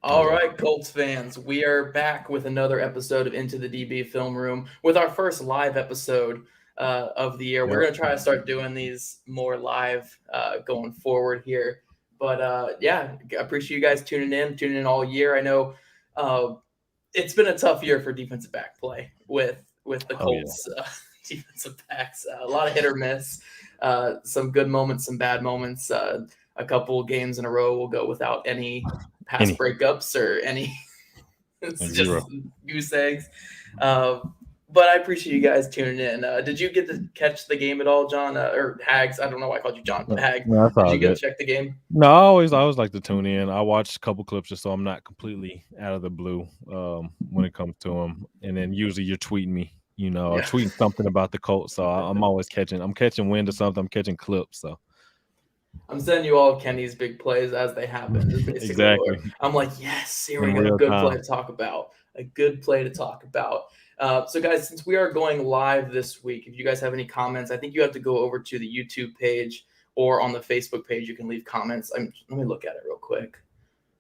All right, Colts fans, we are back with another episode of Into the DB Film Room with our first live episode of the year. We're Yep. going to try to start doing these more live going forward here. But yeah, I appreciate you guys tuning in all year. I know uh, it's been a tough year for defensive back play with the Oh yeah. Colts defensive backs. A lot of hit or miss, some good moments, some bad moments. A couple games in a row will go without any pass Any breakups or any. It's just zero. goose eggs. Uh, but I appreciate you guys tuning in. Did you get to catch the game at all, John? Or Hags? I don't know why I called you John, but No, Hag. no, that's Did all you get good. to check the game? No, I always like to tune in. I watch a couple clips just so I'm not completely out of the blue when it comes to them. And then usually you're tweeting me, or Yeah. tweeting something about the Colts. So I'm always catching. I'm catching wind of something. I'm catching clips. So I'm sending you all of Kenny's big plays as they happen, is basically exactly what I'm like, yes, here we in go. A real good play time. to talk about. A good play to talk about. So, guys, since we are going live this week, if you guys have any comments, I think you have to go over to the YouTube page or on the Facebook page. You can leave comments. Let me look at it real quick.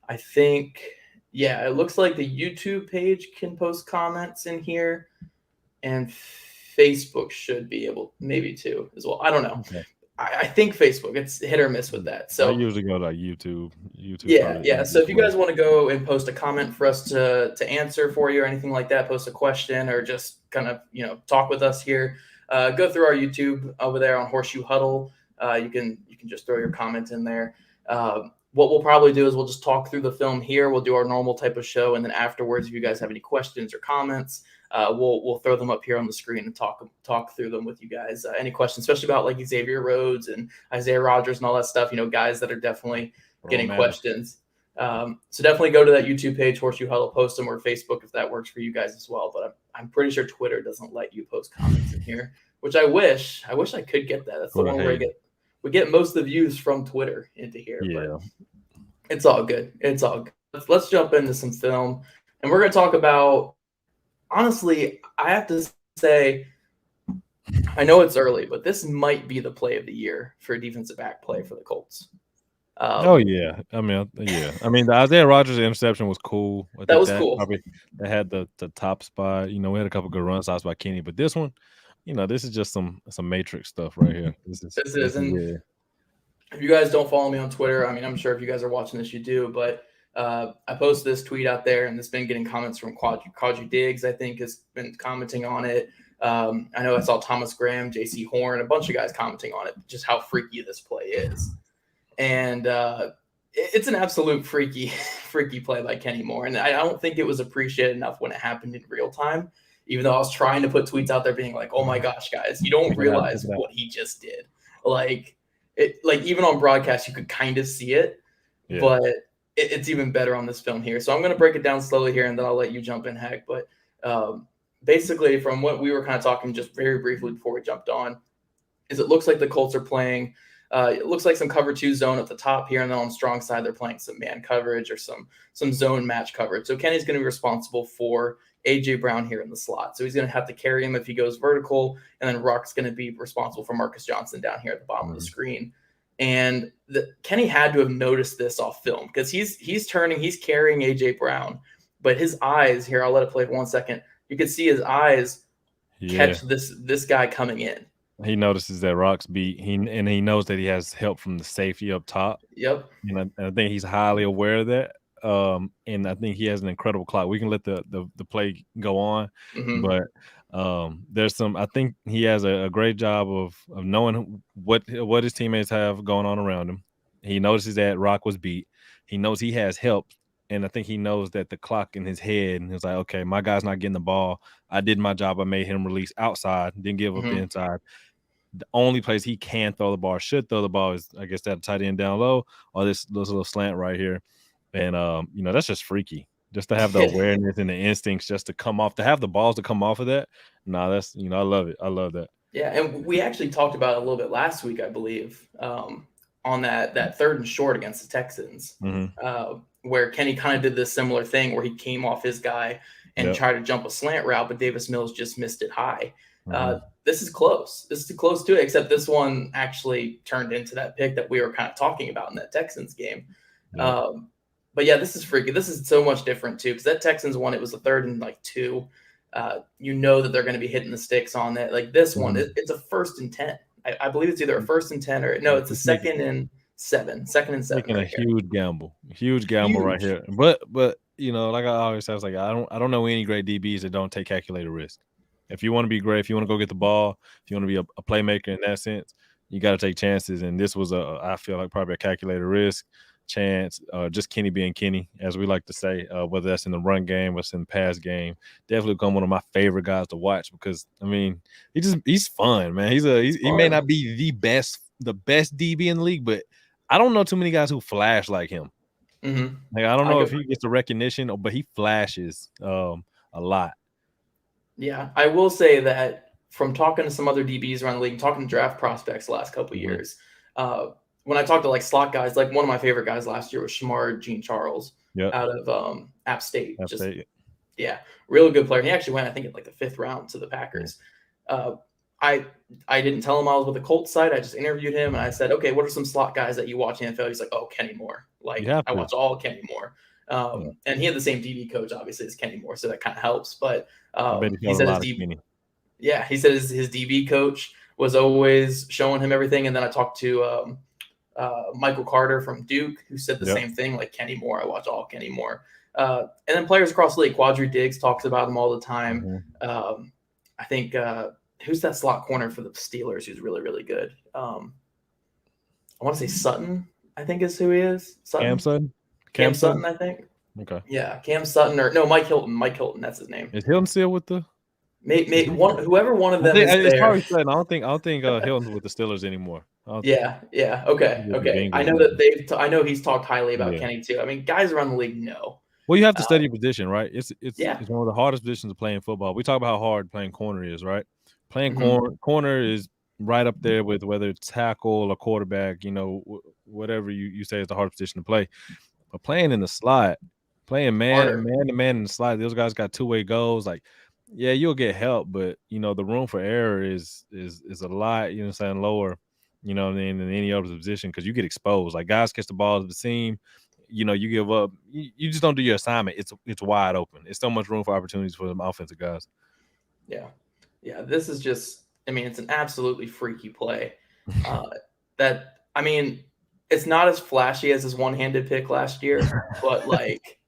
I think, yeah, it looks like the YouTube page can post comments in here, and Facebook should be able, maybe too, as well. I don't know. Okay. I think Facebook, it's hit or miss with that. I So usually go to like YouTube. YouTube yeah, probably the yeah. So if easiest you way. guys want to go and post a comment for us to answer for you or anything like that, post a question or just kind of talk with us here, go through our YouTube over there on Horseshoe Huddle. You can just throw your comment in there. What we'll probably do is we'll just talk through the film here. We'll do our normal type of show, and then afterwards, if you guys have any questions or comments, we'll throw them up here on the screen and talk through them with you guys. Any questions, especially about like Xavier Rhodes and Isaiah Rogers and all that stuff. Guys that are definitely Bro, getting man. questions. So definitely go to that YouTube page, Horseshoe Huddle, post them, or Facebook if that works for you guys as well. But I'm pretty sure Twitter doesn't let you post comments in here, which I wish I could get that. That's the Twitter one where hating. we get most of the views from Twitter into here, but Yeah. it's all good. It's all good. Let's jump into some film, and we're going to talk about. Honestly, I have to say, I know it's early, but this might be the play of the year for defensive back play for the Colts. Oh yeah, yeah. The Isaiah Rogers interception was cool. I That think was that cool. probably that had the top spot. We had a couple good run stops by Kenny, but this one, this is just some Matrix stuff right here. This This is, is and yeah. if you guys don't follow me on Twitter, I'm sure if you guys are watching this, you do. But I posted this tweet out there, and it's been getting comments from Quadri Diggs. I think has been commenting on it. I know I saw Thomas Graham, J.C. Horn, a bunch of guys commenting on it, just how freaky this play is. And it's an absolute freaky play by Kenny Moore. And I don't think it was appreciated enough when it happened in real time, even though I was trying to put tweets out there being like, oh my gosh, guys, you don't Check it out. Check realize it out. what he just did. Like even on broadcast, you could kind of see it, Yeah. but it's even better on this film here. So I'm going to break it down slowly here, and then I'll let you jump in, Hag. But basically, from what we were kind of talking just very briefly before we jumped on, is it looks like the Colts are playing. It looks like some cover 2 zone at the top here, and then on the strong side, they're playing some man coverage or some zone match coverage. So Kenny's going to be responsible for A.J. Brown here in the slot. So he's going to have to carry him if he goes vertical, and then Rock's going to be responsible for Marcus Johnson down here at the bottom of the screen. And Kenny had to have noticed this off film because he's turning, he's carrying A.J. Brown, but his eyes here, I'll let it play for 1 second. You can see his eyes catch this guy coming in. He notices that Rock's beat. He knows that he has help from the safety up top. Yep. And I think he's highly aware of that. And I think he has an incredible clock. We can let the play go on, but there's some. I think he has a great job of knowing what his teammates have going on around him. He notices that Rock was beat. He knows he has help, and I think he knows that the clock in his head. And he's like, okay, my guy's not getting the ball. I did my job. I made him release outside, didn't give up the inside. The only place he can throw the ball, should throw the ball, is I guess that tight end down low or this little slant right here. And that's just freaky. Just to have the awareness and the instincts just to come off, to have the balls to come off of that. That's I love it. I love that. Yeah, and we actually talked about it a little bit last week, I believe, on that 3rd and short against the Texans, where Kenny kind of did this similar thing where he came off his guy and tried to jump a slant route, but Davis Mills just missed it high. This is close. This is close to it, except this one actually turned into that pick that we were kind of talking about in that Texans game. But yeah, this is freaky. This is so much different too, because that Texans one, it was a 3rd and like 2. You know that they're going to be hitting the sticks on it. Like this one, it's a 1st and 10. I believe it's either a 1st and 10 or no, it's a He's 2nd and 7. 2nd and 7 taking a right here. huge gamble right here. But like I always say, I was like, I don't know any great DBs that don't take calculated risk. If you want to be great, if you want to go get the ball, if you want to be a playmaker in that sense, you got to take chances. And this was I feel like probably a calculated risk chance. Just Kenny being Kenny, as we like to say, whether that's in the run game, what's in the pass game. Definitely become one of my favorite guys to watch because I mean, he's fun, man. He may not be the best DB in the league, but I don't know too many guys who flash like him. Like I don't know if he gets the recognition, but he flashes a lot. Yeah, I will say that from talking to some other DBs around the league, talking to draft prospects the last couple of years, when I talked to like slot guys, like one of my favorite guys last year was Shamar Jean-Charles out of App State. Yeah, really good player. He actually went, I think, in like the 5th round to the Packers. I didn't tell him I was with the Colts side. I just interviewed him and I said, okay, what are some slot guys that you watch in the NFL? He's like, oh, Kenny Moore. Like I watch all Kenny Moore. And he had the same DB coach, obviously, as Kenny Moore, so that kind of helps. But he said he said his DB coach was always showing him everything. And then I talked to Michael Carter from Duke, who said the same thing, like Kenny Moore. I watch all Kenny Moore. And then players across the league, Quadri Diggs talks about him all the time. I think who's that slot corner for the Steelers who's really, really good? I want to say Sutton, I think is who he is. Cam Sutton, I think. Okay. Yeah, Cam Sutton or no, Mike Hilton. Mike Hilton, that's his name. Is Hilton still with the? Whoever one of them is there. Probably Sutton. I don't think Hilton's with the Steelers anymore. Yeah. Okay. I know that I know he's talked highly about Kenny too. I mean, guys around the league know. Well, you have to study your position, right? It's one of the hardest positions to play in football. We talk about how hard playing corner is, right? Playing corner is right up there with whether it's tackle or quarterback, whatever you say is the hardest position to play. But playing in the slot, playing man to man in the slot, those guys got two-way goals. Like, yeah, you'll get help, but the room for error is a lot, lower, than any other position because you get exposed. Like guys catch the ball at the seam, you give up. You just don't do your assignment. It's wide open. It's so much room for opportunities for them offensive guys. Yeah. This is just. I mean, it's an absolutely freaky play. It's not as flashy as his one-handed pick last year, but like,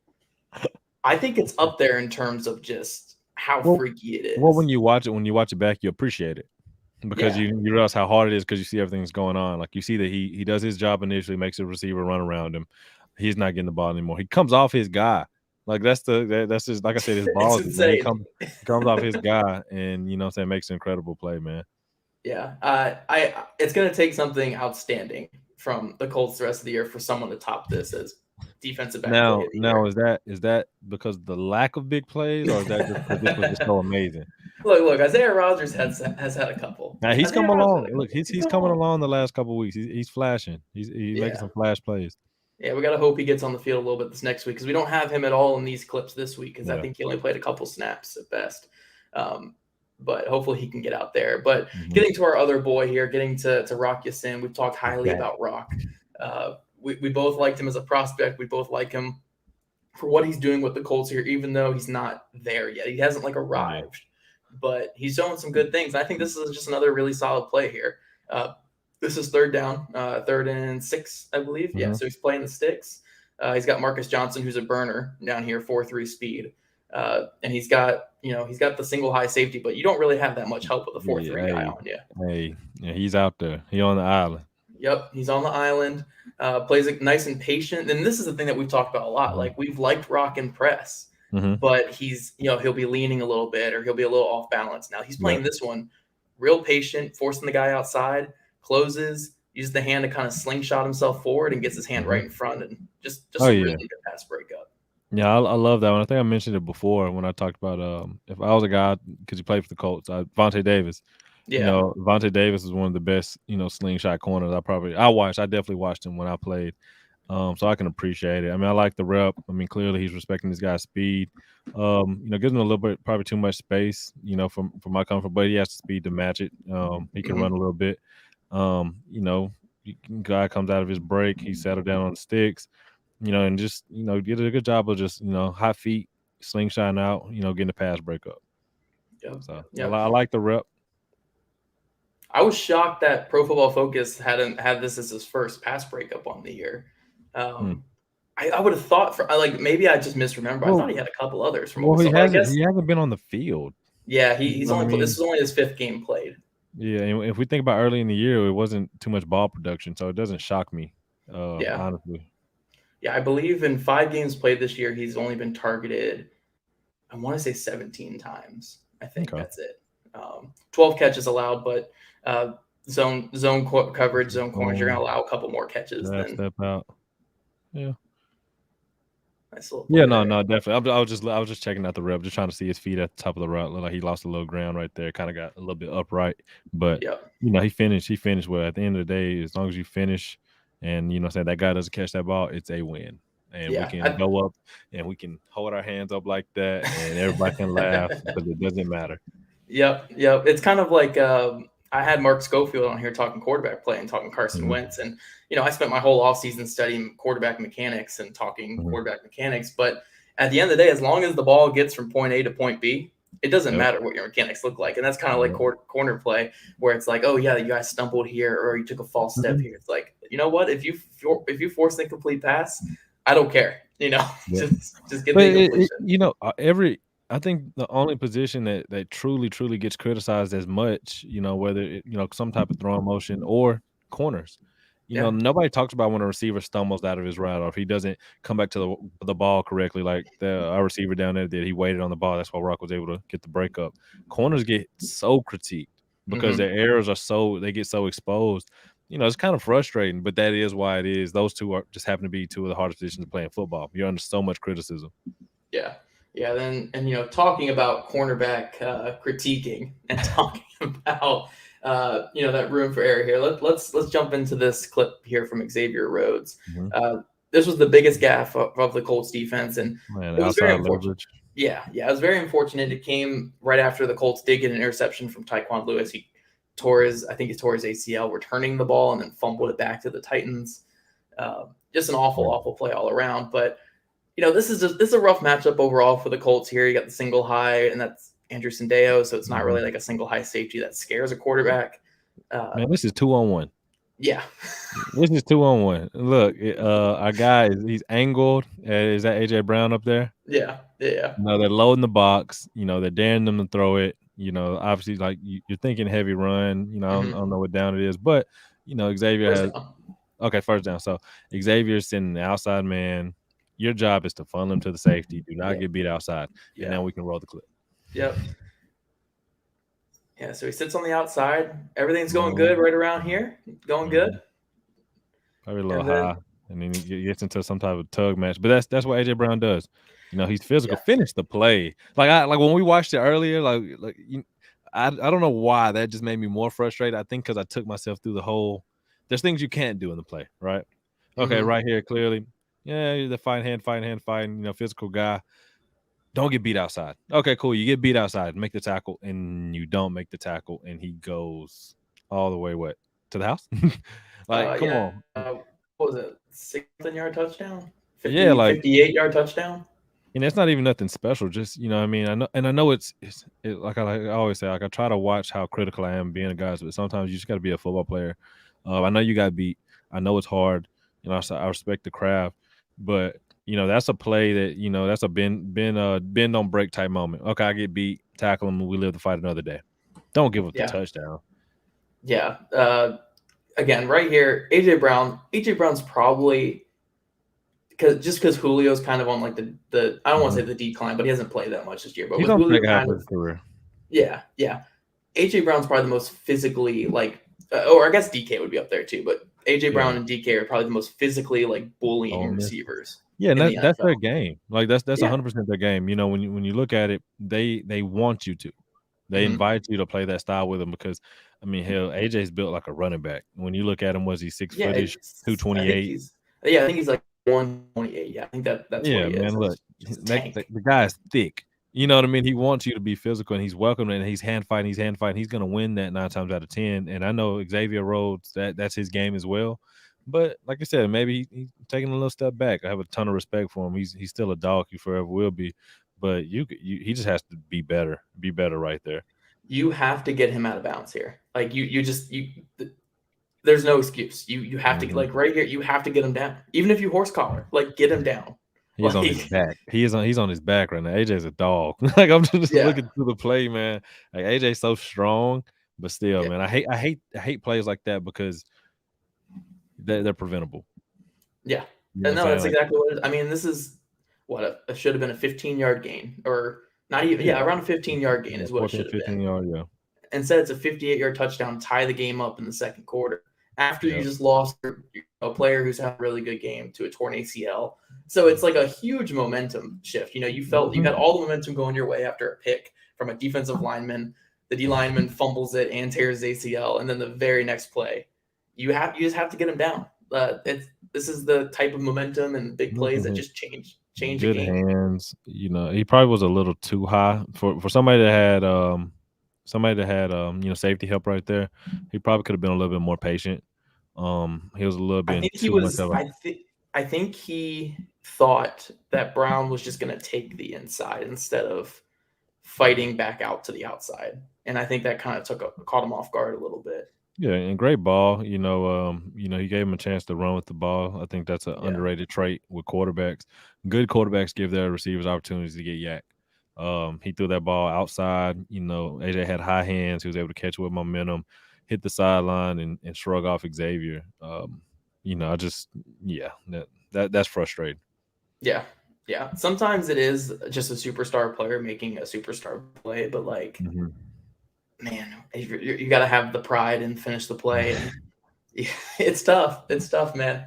I think it's up there in terms of just how freaky it is. Well, when you watch it back, you appreciate it because you realize how hard it is because you see everything that's going on. Like you see that he does his job initially, makes the receiver run around him. He's not getting the ball anymore. He comes off his guy. Like that's just like I said, his ball he comes off his guy, and makes an incredible play, man. Yeah, it's gonna take something outstanding from the Colts the rest of the year for someone to top this as defensive back. Now is that because of the lack of big plays, or is that just because this was just so amazing? Look, Isaiah Rodgers has had a couple. Now he's come along. Look, he's coming along the last couple of weeks. He's flashing. He's making some flash plays. Yeah, we got to hope he gets on the field a little bit this next week because we don't have him at all in these clips this week because I think he only played a couple snaps at best. But hopefully he can get out there. But getting to our other boy here, getting to Rock Ya-Sin, we've talked highly about Rock. We both liked him as a prospect. We both like him for what he's doing with the Colts here, even though he's not there yet. He hasn't arrived, but he's showing some good things. I think this is just another really solid play here. This is 3rd down, 3rd and 6, I believe. Yeah, so he's playing the sticks. He's got Marcus Johnson, who's a burner down here, 4.3 speed. And he's got the single high safety, but you don't really have that much help with a 4.3 guy on you. He's out there. He's on the island. Yep, he's on the island. Plays nice and patient. And this is the thing that we've talked about a lot. Like we've liked Rock and press, but he's he'll be leaning a little bit or he'll be a little off balance. Now he's playing this one real patient, forcing the guy outside, closes, uses the hand to kind of slingshot himself forward and gets his hand right in front and just a really good pass breakup. Yeah, I love that one. I think I mentioned it before when I talked about if I was a guy because he played for the Colts, Vontae Davis. Yeah, Vontae Davis is one of the best slingshot corners I definitely watched him when I played, so I can appreciate it. I mean, I like the rep. I mean, clearly he's respecting this guy's speed. Gives him a little bit probably too much space, from my comfort, but he has the speed to match it. He can run a little bit. Guy comes out of his break, he settled down on the sticks. and just did a good job of just hot feet, slingshotting out, getting the pass breakup. Yep. So Yep. I like the rep. I was shocked that Pro Football Focus hadn't had this as his first pass breakup on the year. I would have thought maybe I just misremember. I thought he had a couple others from what we Well, saw. But I guess he hasn't been on the field. yeah, You he's know what I only this is mean? only his 5th game played. Yeah, and if we think about early in the year, it wasn't too much ball production, so it doesn't shock me, Yeah. honestly. Yeah, I believe in 5 games played this year, he's only been targeted, I want to say 17 times. I think Okay. that's it. 12 catches allowed, but zone coverage, zone corners, you're going to allow a couple more catches than step out. Yeah. nice little Yeah, play there. no, definitely. I was just checking out the rep, just trying to see his feet at the top of the route. Looked like he lost a little ground right there, kind of got a little bit upright, but Yeah. he finished well. At the end of the day, as long as you finish, and saying that guy doesn't catch that ball, it's a win. And we can go up and we can hold our hands up like that, and everybody can laugh because it doesn't matter. Yep. It's kind of like I had Mark Schofield on here talking quarterback play and talking Carson Wentz. And, I spent my whole offseason studying quarterback mechanics and talking quarterback mechanics. But at the end of the day, as long as the ball gets from point A to point B, it doesn't matter what your mechanics look like. And that's kind of like corner play, where it's like, oh, yeah, you guys stumbled here or you took a false step here. It's like, you know what? If you force an incomplete pass, I don't care. Just get the incompletion. I think the only position that truly gets criticized as much, whether some type of throwing motion or corners. Nobody talks about when a receiver stumbles out of his route or if he doesn't come back to the ball correctly, like our receiver down there did. He waited on the ball. That's why Rock was able to get the breakup. Corners get so critiqued because their errors they get so exposed. It's kind of frustrating, but that is why it is. Those two just happen to be two of the hardest positions to play in football. You're under so much criticism. Yeah. And talking about cornerback critiquing and talking about that room for error here. Let's jump into this clip here from Xavier Rhodes. This was the biggest gaffe of the Colts defense, and it was very unfortunate. Leverage. Yeah, it was very unfortunate. It came right after the Colts did get an interception from Tyquan Lewis. He tore his ACL returning the ball and then fumbled it back to the Titans. Just an awful play all around, but. This is a rough matchup overall for the Colts here. You got the single high, and that's Andrew Sendeo, so it's not really like a single high safety that scares a quarterback. Man, this is 2-on-1. Yeah. This is 2-on-1. Look, our guy, he's angled. Is that A.J. Brown up there? Yeah. They're loading the box. They're daring them to throw it. Obviously, like you're thinking heavy run. I don't know what down it is, but Xavier has – okay, first down. So Xavier's sending the outside man. Your job is to funnel him to the safety. Do not get beat outside. And now we can roll the clip. Yep. Yeah, so he sits on the outside. Everything's going good right around here. Going good. Probably a little high. And then he gets into some type of tug match. But that's what A.J. Brown does. He's physical. Finish the play. Like when we watched it earlier, I don't know why. That just made me more frustrated. I think because I took myself through the whole – there's things you can't do in the play, right? Okay, right here, clearly – yeah, the fighting, physical guy. Don't get beat outside. Okay, cool. You get beat outside, make the tackle, and you don't make the tackle, and he goes all the way to the house? Come on. What was it? 6-yard touchdown? 58-yard touchdown? And it's not even nothing special. Just I know it's like I always say. Like I try to watch how critical I am being a guy, but sometimes you just got to be a football player. I know you got beat. I know it's hard. I respect the craft. But that's a play that that's a bend don't break type moment. Okay, I get beat, tackle him, and we live to fight another day. Don't give up the touchdown. Yeah. Again, right here, AJ Brown's probably because Julio's kind of on like the I don't want to say the decline, but he hasn't played that much this year. But he's with on Julio half his career. Yeah. AJ Brown's probably the most physically or I guess DK would be up there too, but AJ Brown and DK are probably the most physically bullying receivers. Yeah, and that's their game. Like that's 100% their game. When you look at it, they want you to. They invite you to play that style with them because hell, AJ's built like a running back. When you look at him, was he 6-footish, 228? I think he's like 128. Yeah, I think that's what he is. Man, look, the guy is thick. You know what I mean? He wants you to be physical, and he's welcome, and he's hand fighting. He's going to win that 9 times out of 10. And I know Xavier Rhodes, that's his game as well. But like I said, maybe he's taking a little step back. I have a ton of respect for him. He's still a dog. He forever will be. But he just has to be better. Be better right there. You have to get him out of bounds here. Like there's no excuse. You have to, Mhm. like, right here. You have to get him down. Even if you horse collar, like, get him down. He is on his Like, back. He's on his back right now. AJ's a dog. Like I'm just yeah, looking through the play, man. Like AJ's so strong, but still, yeah, man. I hate plays like that because they're preventable. yeah. You know what And I'm no, saying? that's Like, exactly what it is. I mean, this is what it should have been a 15-yard gain, or not even. yeah, Yeah, around a 15-yard gain yeah, is what it 14, should have 15 been. yard, yeah. Instead, it's a 58-yard touchdown, tie the game up in the second quarter. After you Yep. just lost a player who's had a really good game to a torn ACL. So it's like a huge momentum shift. You felt you Mhm. had all the momentum going your way after a pick from a defensive lineman. The D lineman fumbles it and tears his ACL, and then the very next play, you just have to get him down. This is the type of momentum and big Look plays at that him. just change a Good game. hands. He probably was a little too high for somebody that had safety help right there. He probably could have been a little bit more patient. He was a little I bit think he too much was. of a I think he thought that Brown was just going to take the inside instead of fighting back out to the outside, and I think that kind of caught him off guard a little bit. yeah, and great ball. He gave him a chance to run with the ball. I think that's an Yeah, underrated trait with quarterbacks. Good quarterbacks give their receivers opportunities to get yak. He threw that ball outside. AJ had high hands. He was able to catch it with momentum, hit the sideline, and shrug off Xavier. I just yeah, that's frustrating. yeah, yeah. Sometimes it is just a superstar player making a superstar play, but like, Mhm. man, you got to have the pride and finish the play, and it's tough. It's tough, man.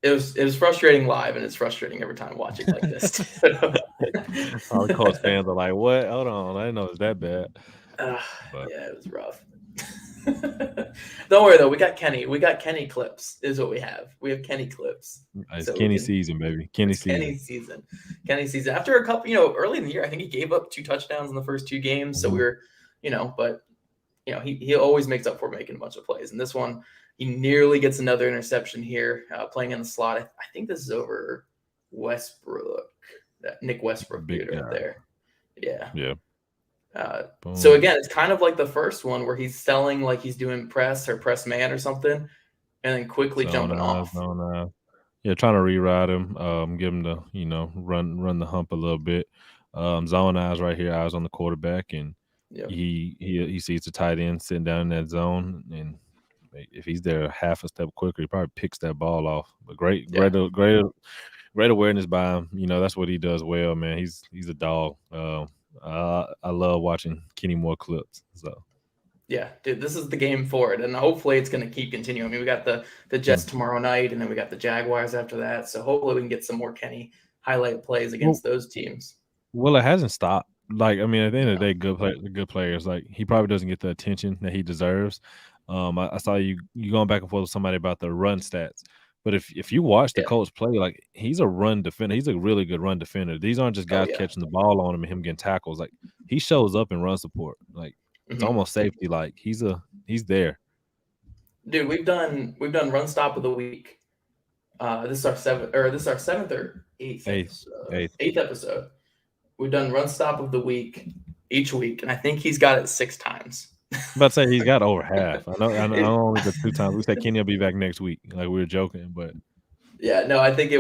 It was frustrating live, and it's frustrating every time watching like this. All the Colts fans are like, "What? Hold on, I didn't know it was that bad." Uh, But yeah, it was rough. Don't worry though, we got Kenny. We got Kenny clips. Is what we have. We have Kenny clips, it's so we Kenny can. season, baby. Kenny It's season. Kenny season. Kenny season. After a couple, early in the year, I think he gave up 2 touchdowns in the first 2 games. So we Mhm. were, but he always makes up for making a bunch of plays. And this one, he nearly gets another interception here, playing in the slot. I think this is over Westbrook, that Nick Westbrook Big dude right guy. there. Yeah. Yeah. So Boom. again, it's kind of like the first one where he's selling like he's doing press or press man or something, and then quickly Zone jumping eyes, off. zone eyes. Yeah, trying to reride him, give him the, run the hump a little bit. Zone eyes right here, eyes on the quarterback, and Yep. he sees the tight end sitting down in that zone, and if he's there half a step quicker, he probably picks that ball off. But Yeah. great awareness by him. That's what he does well, man. He's a dog. I love watching Kenny Moore clips. So Yeah, dude, this is the game for it, and hopefully it's going to keep continuing. I mean, we got the Jets mm. tomorrow night, and then we got the Jaguars after that. So hopefully we can get some more Kenny highlight plays well, against those teams. Well, it hasn't stopped. Like, I mean, at the end of the No. day, good players. Like, he probably doesn't get the attention that he deserves. I saw you going back and forth with somebody about the run stats, but if you watch the Yeah. Colts play, like he's a run defender. He's a really good run defender. These aren't just Oh guys yeah. catching the ball on him and him getting tackles. Like he shows up in run support. Like it's hmm almost safety. Like he's there. Dude, we've done run stop of the week. This is our seventh or eighth Eighth, episode. eighth. Eighth episode. We've done run stop of the week each week, and I think he's got it 6 times. I'm about to say he's got over half. I know It- only the 2 times. We said Kenny will be back next week. Like we were joking, but Yeah, no, I think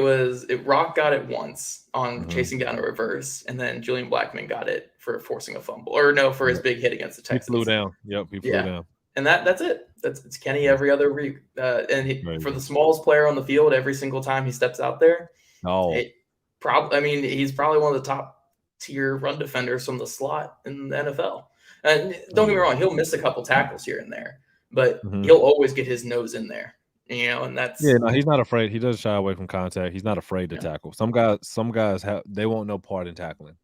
Rock got it once on mhm. chasing down a reverse, and then Julian Blackman got it for forcing a fumble, or no, for his Yep. big hit against the He flew Texans. down. Yep, he flew Yeah, down. and that's it. It's Kenny Yeah. every other week, for Crazy. the smallest player on the field, every single time he steps out there, Oh, I mean, he's probably one of the top tier run defenders from the slot in the NFL. And oh don't get me yeah. wrong, he'll miss a couple tackles here and there, but Mhm. he'll always get his nose in there, and Yeah, that's no, he's not afraid. He doesn't shy away from contact. He's not afraid to you know, tackle. Some guys they want no part in tackling.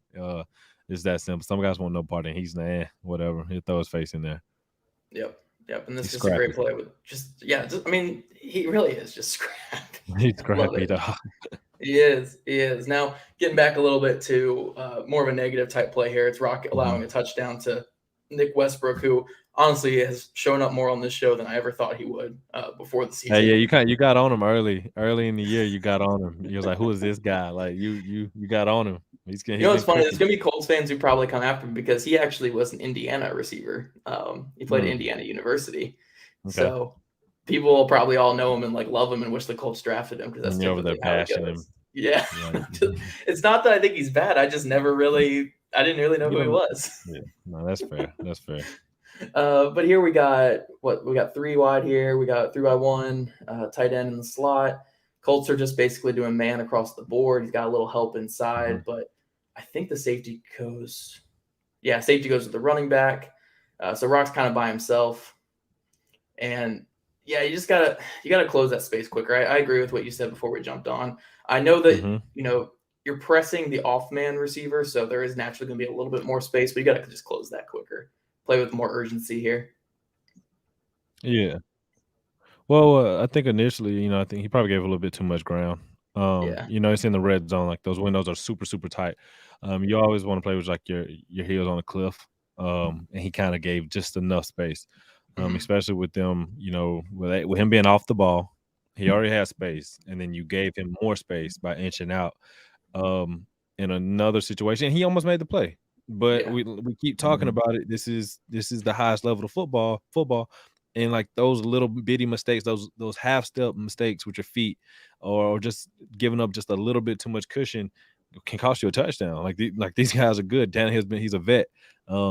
It's that simple. Some guys want no part in. He's whatever. He'll throw his face in there. Yep. Yep. And this He's is just a great scrappy. play with I mean, he really is just scrappy. He's Love scrappy it. dog. He is. He is. Now, getting back a little bit to more of a negative type play here, it's Rock allowing Mhm. a touchdown to Nick Westbrook, who honestly has shown up more on this show than I ever thought he would before the Hey, season. yeah, you got on him early in the year. You got on him. You was like, "Who is this guy?" Like you got on him. He's You know been what's funny? There's cooking. gonna be Colts fans who probably come after him because he actually was an Indiana receiver. He played at Mm, Indiana University, okay, so people will probably all know him and like love him and wish the Colts drafted him because that's and you're over there typically how he bashing him. goes. Yeah, Like, it's not that I think he's bad. I just never really, I didn't really know you who he don't. was. Yeah, no, that's fair. That's fair. But here we got what we got three wide here. We got 3x1, tight end in the slot. Colts are just basically doing man across the board. He's got a little help Hmm. inside, but I think the safety goes. Yeah, safety goes with the running back. So Rock's kind of by himself, and yeah, you gotta close that space quicker. I agree with what you said before we jumped on. I know that Hmm. you're pressing the off man receiver, so there is naturally going to be a little bit more space, but you got to just close that quicker. Play with more urgency here. Yeah. Well, I think initially, I think he probably gave a little bit too much ground. Yeah. It's in the red zone, like those windows are super, super tight. You always want to play with like your heels on a cliff. And he kind of gave just enough space. Mhm. Especially with them, with him being off the ball, he already had space, and then you gave him more space by inching out. Um, in another situation, he almost made the play. But Yeah. we keep talking about it. This is the highest level of football, and like those little bitty mistakes, those half step mistakes with your feet, or just giving up just a little bit too much cushion, can cost you a touchdown. Like these guys are good. He's a vet.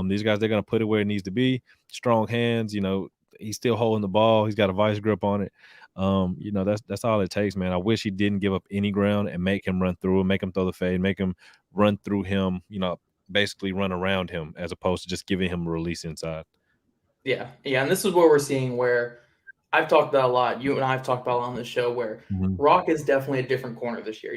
These guys, they're gonna put it where it needs to be. Strong hands. He's still holding the ball. He's got a vice grip on it. That's all it takes, man. I wish he didn't give up any ground and make him run through, make him throw the fade, make him run through him. Basically run around him as opposed to just giving him a release inside. Yeah. Yeah. And this is what we're seeing where I've talked about a lot. You and I have talked about on this show where Mhm. Rock is definitely a different corner this year.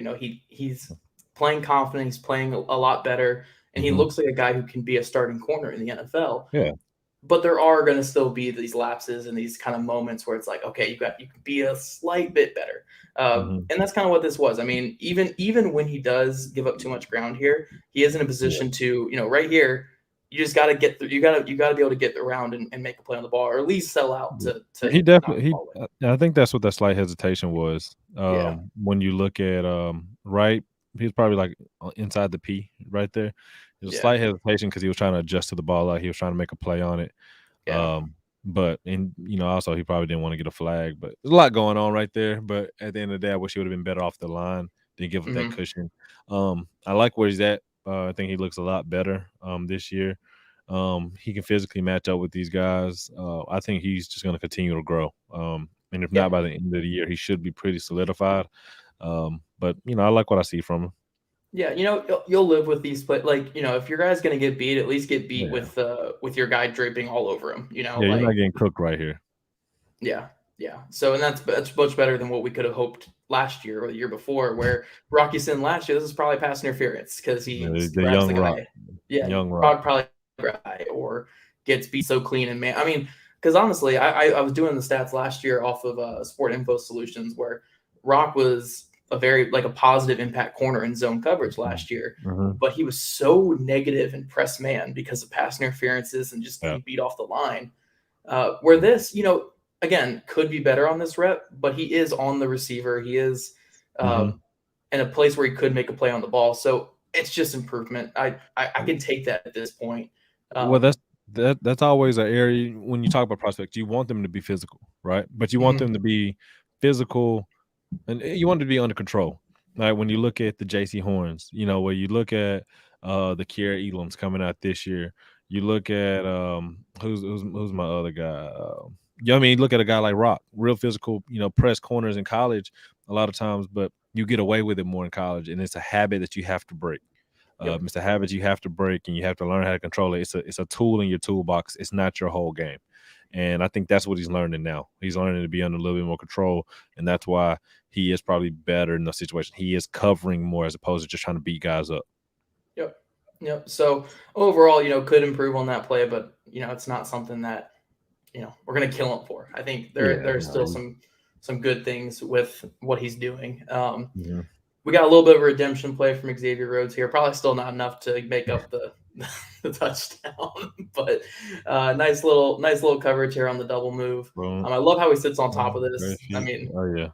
He's playing confident. He's playing a lot better, and he Mhm. looks like a guy who can be a starting corner in the NFL. Yeah. But there are going to still be these lapses and these kind of moments where it's like, okay, you can be a slight bit better, Mhm. and that's kind of what this was. I mean, even when he does give up too much ground here, he is in a Yeah. position to, right here, you just got to get through. You got to be able to get around and make a play on the ball, or at least sell out Yeah. to He knock definitely the he ball away. I think that's what that slight hesitation was. Yeah, When you look at, right, he was probably, like, inside the P right there. There's a yeah, slight hesitation because he was trying to adjust to the ball out. He was trying to make a play on it. yeah. But also he probably didn't wanna get a flag, but there's a lot going on right there, but at the end of the day, I wish he would've been better off the line, didn't give up that Hmm. cushion. I like where he's at. I think he looks a lot better, this year. He can physically match up with these guys. I think he's just gonna continue to grow. And if not Yeah, by the end of the year, he should be pretty solidified. But, I like what I see from him. yeah. You'll live with these, but like if your guy's gonna get beat, at least get beat Yeah. with your guy draping all over him. Yeah, you're not Like getting cooked right here. yeah, yeah. So and that's much better than what we could have hoped last year or the year before, where Rocky Sin last year, this is probably pass interference because Yeah, he the grabs the young rock. guy. Yeah, Young rock. Rock probably guy or gets beat so clean and man. I mean, because honestly, I was doing the stats last year off of Sport Info Solutions where Rock was a very like a positive impact corner in zone coverage Mhm. last year, Mhm. but he was so negative in press man because of pass interferences and just Yeah. getting beat off the line. Where this, again, could be better on this rep, but he is on the receiver. He is Mhm. in a place where he could make a play on the ball. So it's just improvement. I can take that at this point. Well, Um, that's always an area when you talk about prospects, you want them to be physical, right? But you want mhm, them to be physical, and you want it to be under control. Like when you look at the JC Horns, where you look at the Kiera Elams coming out this year, you look at who's my other guy. Look at a guy like Rock, real physical, press corners in college a lot of times, but you get away with it more in college, and it's a habit that you have to break. yep, It's a habit you have to break, and you have to learn how to control it. It's a tool in your toolbox. It's not your whole game. And I think that's what he's learning now. He's learning to be under a little bit more control, and that's why he is probably better in the situation. He is covering more as opposed to just trying to beat guys up. yep, yep. So overall, could improve on that play, but it's not something that we're gonna kill him for. I think Yeah, there's no, still some good things with what he's doing. mhm. We got a little bit of a redemption play from Xavier Rhodes here. Probably still not enough to make up the the touchdown. But nice little coverage here on the double move. Boom. I love how he sits on top of Very this. I feet. mean, Oh yeah.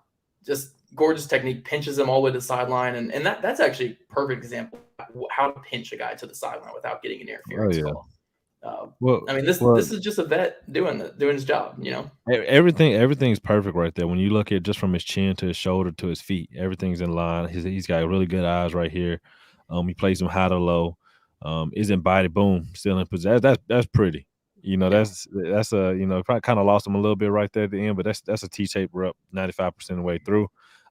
just gorgeous technique, pinches him all the way to the sideline, and that's actually a perfect example of how to pinch a guy to the sideline without getting an Oh interference yeah. call. Well, I mean, this well, this is just a vet doing his job, you know. everything's perfect right there. When you look at just from his chin to his shoulder to his feet, everything's in line. He's got really good eyes right here. He plays them high to low. Isn't body boom still in possession. That's pretty. You know, Yeah, that's a probably kind of lost him a little bit right there at the end, but that's a T-shaped rep 95% of the way through.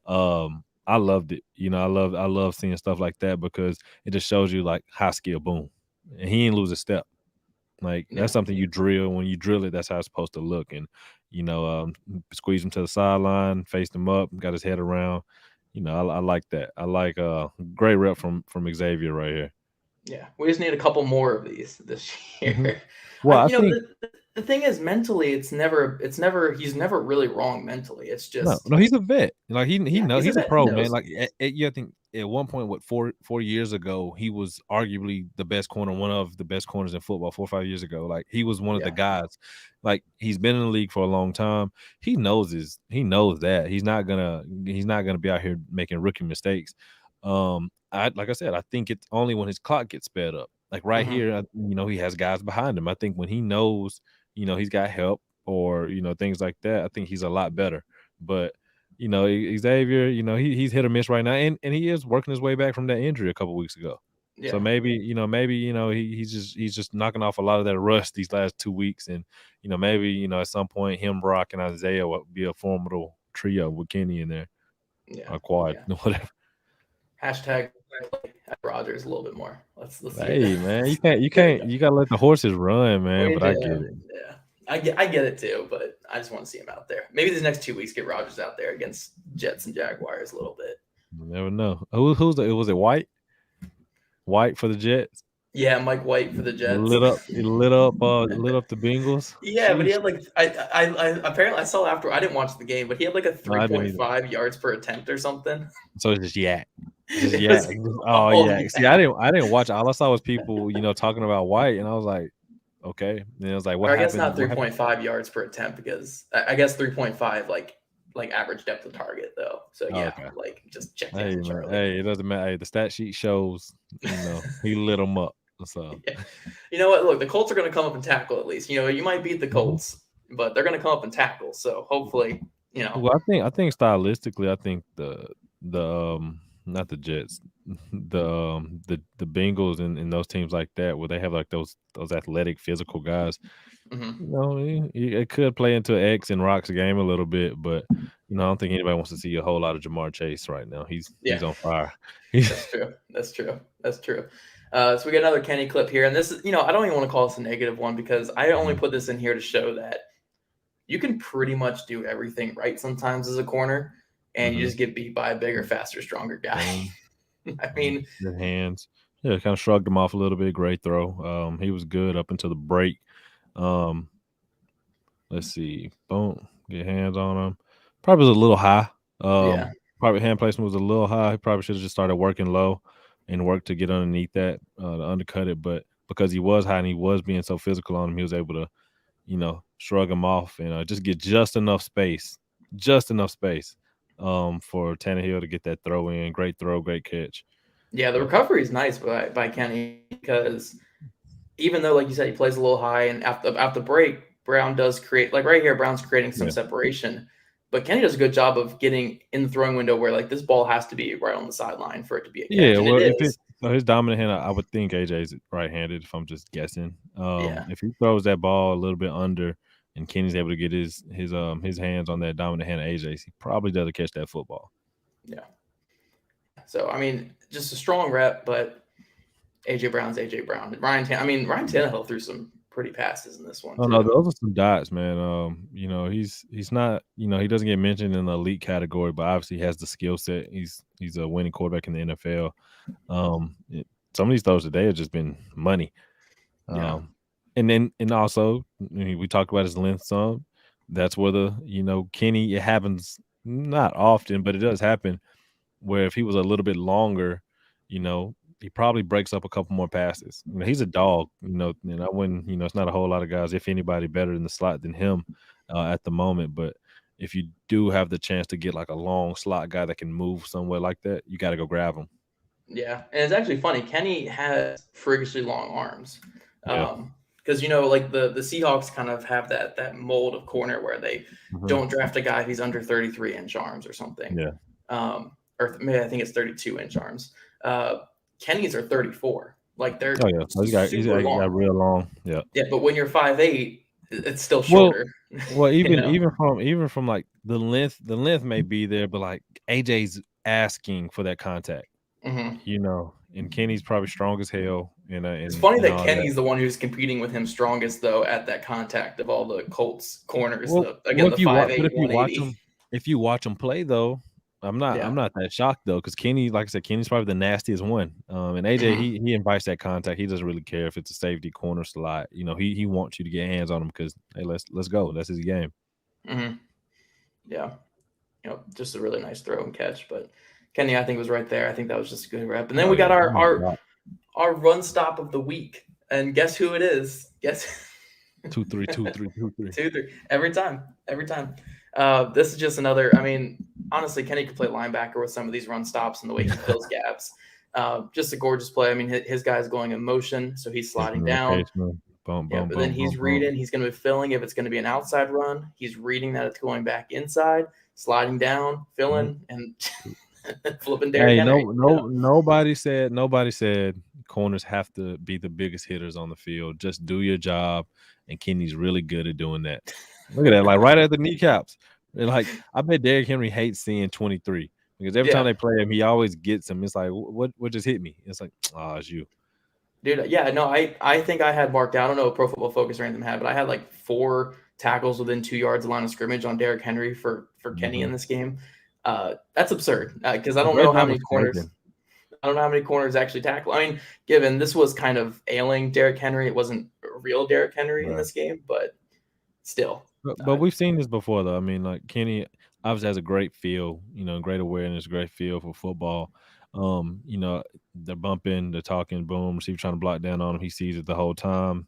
I loved it. You know, I love seeing stuff like that because it just shows you like high skill boom, and he didn't lose a step. Like, that's yeah, something you drill. When you drill it, that's how it's supposed to look, and, squeeze him to the sideline, faced him up, got his head around. I like that. I like, great rep from Xavier right here. yeah. We just need a couple more of these this Mhm. year. Well, I You know, think the thing is, mentally, it's never he's never really wrong mentally. It's no, just no, he's a vet. Like, he yeah, know he's a he's a vet. He pro, man. knows. Like, I think at one point, what, 4 years ago, he was arguably the best corner, one of the best corners in football 4 or 5 years ago. Like, he was one of the Yeah, guys. Like, he's been in the league for a long time. He knows that. He's not gonna be out here making rookie mistakes. Like I said, I think it's only when his clock gets sped up. Like, right hmm here, he has guys behind him. I think when he knows, he's got help or, things like that, I think he's a lot better. But, Xavier, he's hit or miss right now, and he is working his way back from that injury a couple weeks ago. So yeah, maybe he's just knocking off a lot of that rust these last 2 weeks, and maybe at some point him, Brock, and Isaiah will be a formidable trio with Kenny in there, yeah, or quad, yeah. whatever. Hashtag Rogers a little bit more. Let's get Hey man, you get it can't going. you gotta let the horses run, man. We But I do, get it. yeah. I get it too, but I just want to see him out there. Maybe these next 2 weeks get Rogers out there against Jets and Jaguars a little bit. You never know. Was it White? White for the Jets. Yeah, Mike White for the Jets. Lit up the Bengals. Yeah, but he Sheesh. had like I apparently I saw after I didn't watch the game, but he had like a No, I didn't either. 3.5 yards per attempt or something. So it's just yak. Just It yak. was Oh, all yeah. See, yeah. I didn't watch. All I saw was people, talking about White, and I was like, okay. And I was like, what Or I guess happened? not What happened? 3.5 yards per attempt because I guess 3.5 like average depth of target though. So Oh, yeah, okay. like just check Hey in, man. Charlie. Hey, it doesn't matter. Hey, the stat sheet shows, he lit them up. So Yeah. You know what? Look, the Colts are going to come up and tackle at least. You know, you might beat the Mhm. Colts, but they're going to come up and tackle. So hopefully, you know, Well, I think stylistically, I think the not the Jets, the Bengals and those teams like that, where they have like those athletic, physical guys. mhm. It could play into X and Rock's game a little bit, but I don't think anybody wants to see a whole lot of Jamar Chase right now. He's Yeah, on fire. He's that's true. That's true. That's true. So we got another Kenny clip here, and this is, I don't even want to call this a negative one because I only Mhm, put this in here to show that you can pretty much do everything right sometimes as a corner, and you mhm. just get beat by a bigger, faster, stronger guy. Boom, I mean, good hands. Yeah, kind of shrugged him off a little bit. Great throw. He was good up until the break. Um, let's see. Boom. Get hands on him. Probably was a little high. yeah, Probably hand placement was a little high. He probably should have just started working low and worked to get underneath that, to undercut it. But because he was high and he was being so physical on him, he was able to, shrug him off and just get just enough space, for Tannehill to get that throw in. Great throw, great catch. yeah. The But recovery is nice by Kenny because even though, like you said, he plays a little high, and after break, Brown does create like right here, Brown's creating some yeah, separation, but Kenny does a good job of getting in the throwing window where like this ball has to be right on the sideline for it to be a yeah. catch, and it Well, if it is. so his dominant hand, I would think AJ's right-handed. If I'm just guessing, Yeah, if he throws that ball a little bit under, and Kenny's able to get his hands on that dominant hand of AJ's, he probably doesn't catch that football. yeah. So I mean, just a strong rep, but AJ Brown's AJ Brown. Ryan Tannehill threw some pretty passes in this one Oh no, too. those are some dots, man. He's not, he doesn't get mentioned in the elite category, but obviously he has the skill set. He's a winning quarterback in the NFL. Some of these throws today have just been money. Yeah, And also we talked about his length some. That's where Kenny, it happens not often, but it does happen where if he was a little bit longer, you know, he probably breaks up a couple more passes. He's a dog, and I wouldn't, it's not a whole lot of guys, if anybody, better in the slot than him at the moment. But if you do have the chance to get like a long slot guy that can move somewhere like that, you got to go grab him. Yeah, and it's actually funny. Kenny has freakishly long arms, Yeah. because like the Seahawks kind of have that mold of corner where they don't draft a guy if he's under 33-inch arms or something. Yeah. Or maybe I think it's 32-inch arms. Kenny's are 34. Like they're He's got real long. Yeah. Yeah, but when you're 5'8", it's still shorter. Well, even from like the length may be there, but like AJ's asking for that contact. And Kenny's probably strong as hell. It's funny that Kenny's the one who's competing with him strongest though at that contact of all the Colts corners. If you watch him play though, I'm not that shocked though, because Kenny, like I said, Kenny's probably the nastiest one. And AJ, he invites that contact. He doesn't really care if it's a safety, corner, slot. He wants you to get hands on him because, hey, let's go. That's his game. Yeah, just a really nice throw and catch. But Kenny, I think, was right there. I think that was just a good rep. And then we got our run stop of the week, and guess who it is? Guess 2-3, 2-3, 2-3. 2-3 every time. This is just another. I mean, honestly, Kenny could play linebacker with some of these run stops and the way he fills gaps. Just a gorgeous play. I mean, his guy's going in motion, so he's sliding down. But then he's reading. He's going to be filling if it's going to be an outside run. He's reading that it's going back inside, sliding down, filling, and flipping Derrick Henry. Nobody said corners have to be the biggest hitters on the field. Just do your job, and Kenny's really good at doing that. Look at that, like right at the kneecaps. And like, I bet Derrick Henry hates seeing 23 because every time they play him, he always gets him. It's like, what just hit me? It's like, it's you. Dude, yeah, no, I think I had marked out. I don't know what Pro Football Focus or anything had, but I had like 4 tackles within 2 yards of line of scrimmage on Derrick Henry for Kenny in this game. That's absurd because I don't know how many corners. I don't know how many corners actually tackle. I mean, given this was kind of ailing Derrick Henry, it wasn't a real Derrick Henry in this game, but still. But we've seen this before, though. I mean, like Kenny obviously has a great feel, great awareness, great feel for football. They're bumping, they're talking, boom, receiver trying to block down on him. He sees it the whole time,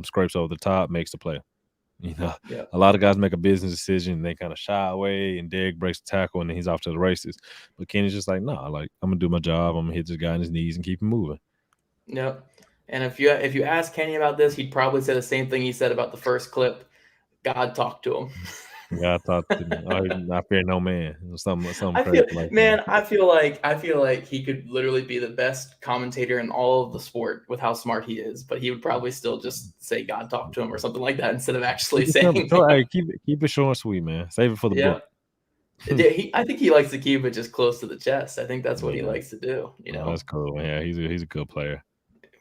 scrapes over the top, makes the play. A lot of guys make a business decision, they kind of shy away, and Derrick breaks the tackle, and then he's off to the races. But Kenny's just like, nah, like I'm gonna do my job. I'm gonna hit this guy in his knees and keep him moving. Yep. And if you ask Kenny about this, he'd probably say the same thing he said about the first clip. God talked to him. God talked to me. I fear no man. Something I feel like he could literally be the best commentator in all of the sport with how smart he is, but he would probably still just say God talked to him or something like that instead of actually saying. Hey, keep it short and sweet, man. Save it for the book. I think he likes to keep it just close to the chest. I think that's what he likes to do. That's cool. Yeah, he's a good player.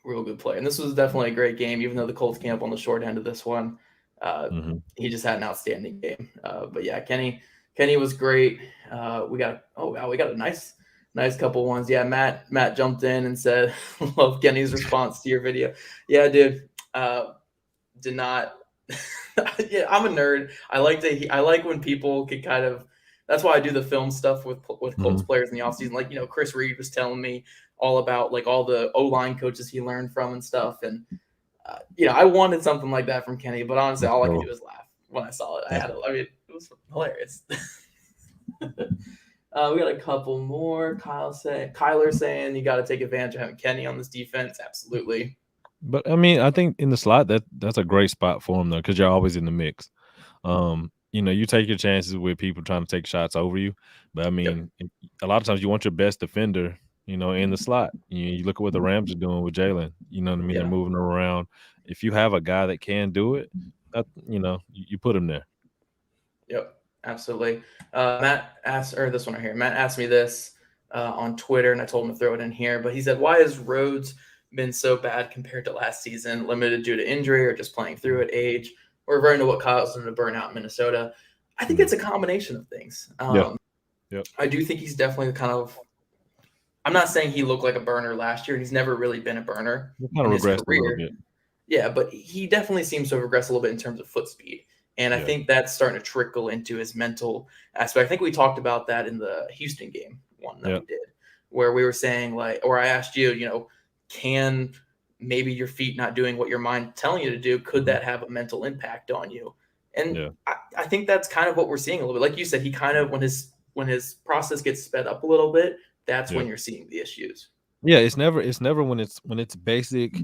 Real good player. And this was definitely a great game, even though the Colts came up on the short end of this one. He just had an outstanding game. But yeah, Kenny was great. We got a nice couple ones. Yeah, Matt jumped in and said, "Love Kenny's response to your video." Yeah, dude. Did not. Yeah, I'm a nerd. I like when people can kind of. That's why I do the film stuff with Colts players in the offseason. Like, Chris Reed was telling me all about like all the O-line coaches he learned from and stuff. And I wanted something like that from Kenny, but honestly, all I could do was laugh when I saw it. It was hilarious. We got a couple more. Kyler saying you got to take advantage of having Kenny on this defense. Absolutely. But I mean, I think in the slot that's a great spot for him though, because you're always in the mix. You take your chances with people trying to take shots over you, but I mean, a lot of times you want your best defender, in the slot. You look at what the Rams are doing with Jalen. You know what I mean? They're moving around. If you have a guy that can do it, you put him there. Yep, absolutely. Matt asked, or this one right here. Matt asked me this on Twitter, and I told him to throw it in here. But he said, "Why has Rhodes been so bad compared to last season? Limited due to injury, or just playing through it, age, or referring to what caused him to burn out in Minnesota?" I think it's a combination of things. I do think he's definitely the kind of. I'm not saying he looked like a burner last year. He's never really been a burner in his career. Yeah, but he definitely seems to have regressed a little bit in terms of foot speed. And I think that's starting to trickle into his mental aspect. I think we talked about that in the Houston game one that we did, where we were saying or I asked you, can maybe your feet not doing what your mind telling you to do, could that have a mental impact on you? And I think that's kind of what we're seeing a little bit. Like you said, he kind of, when his process gets sped up a little bit, that's when you're seeing the issues. Yeah, it's never when it's basic,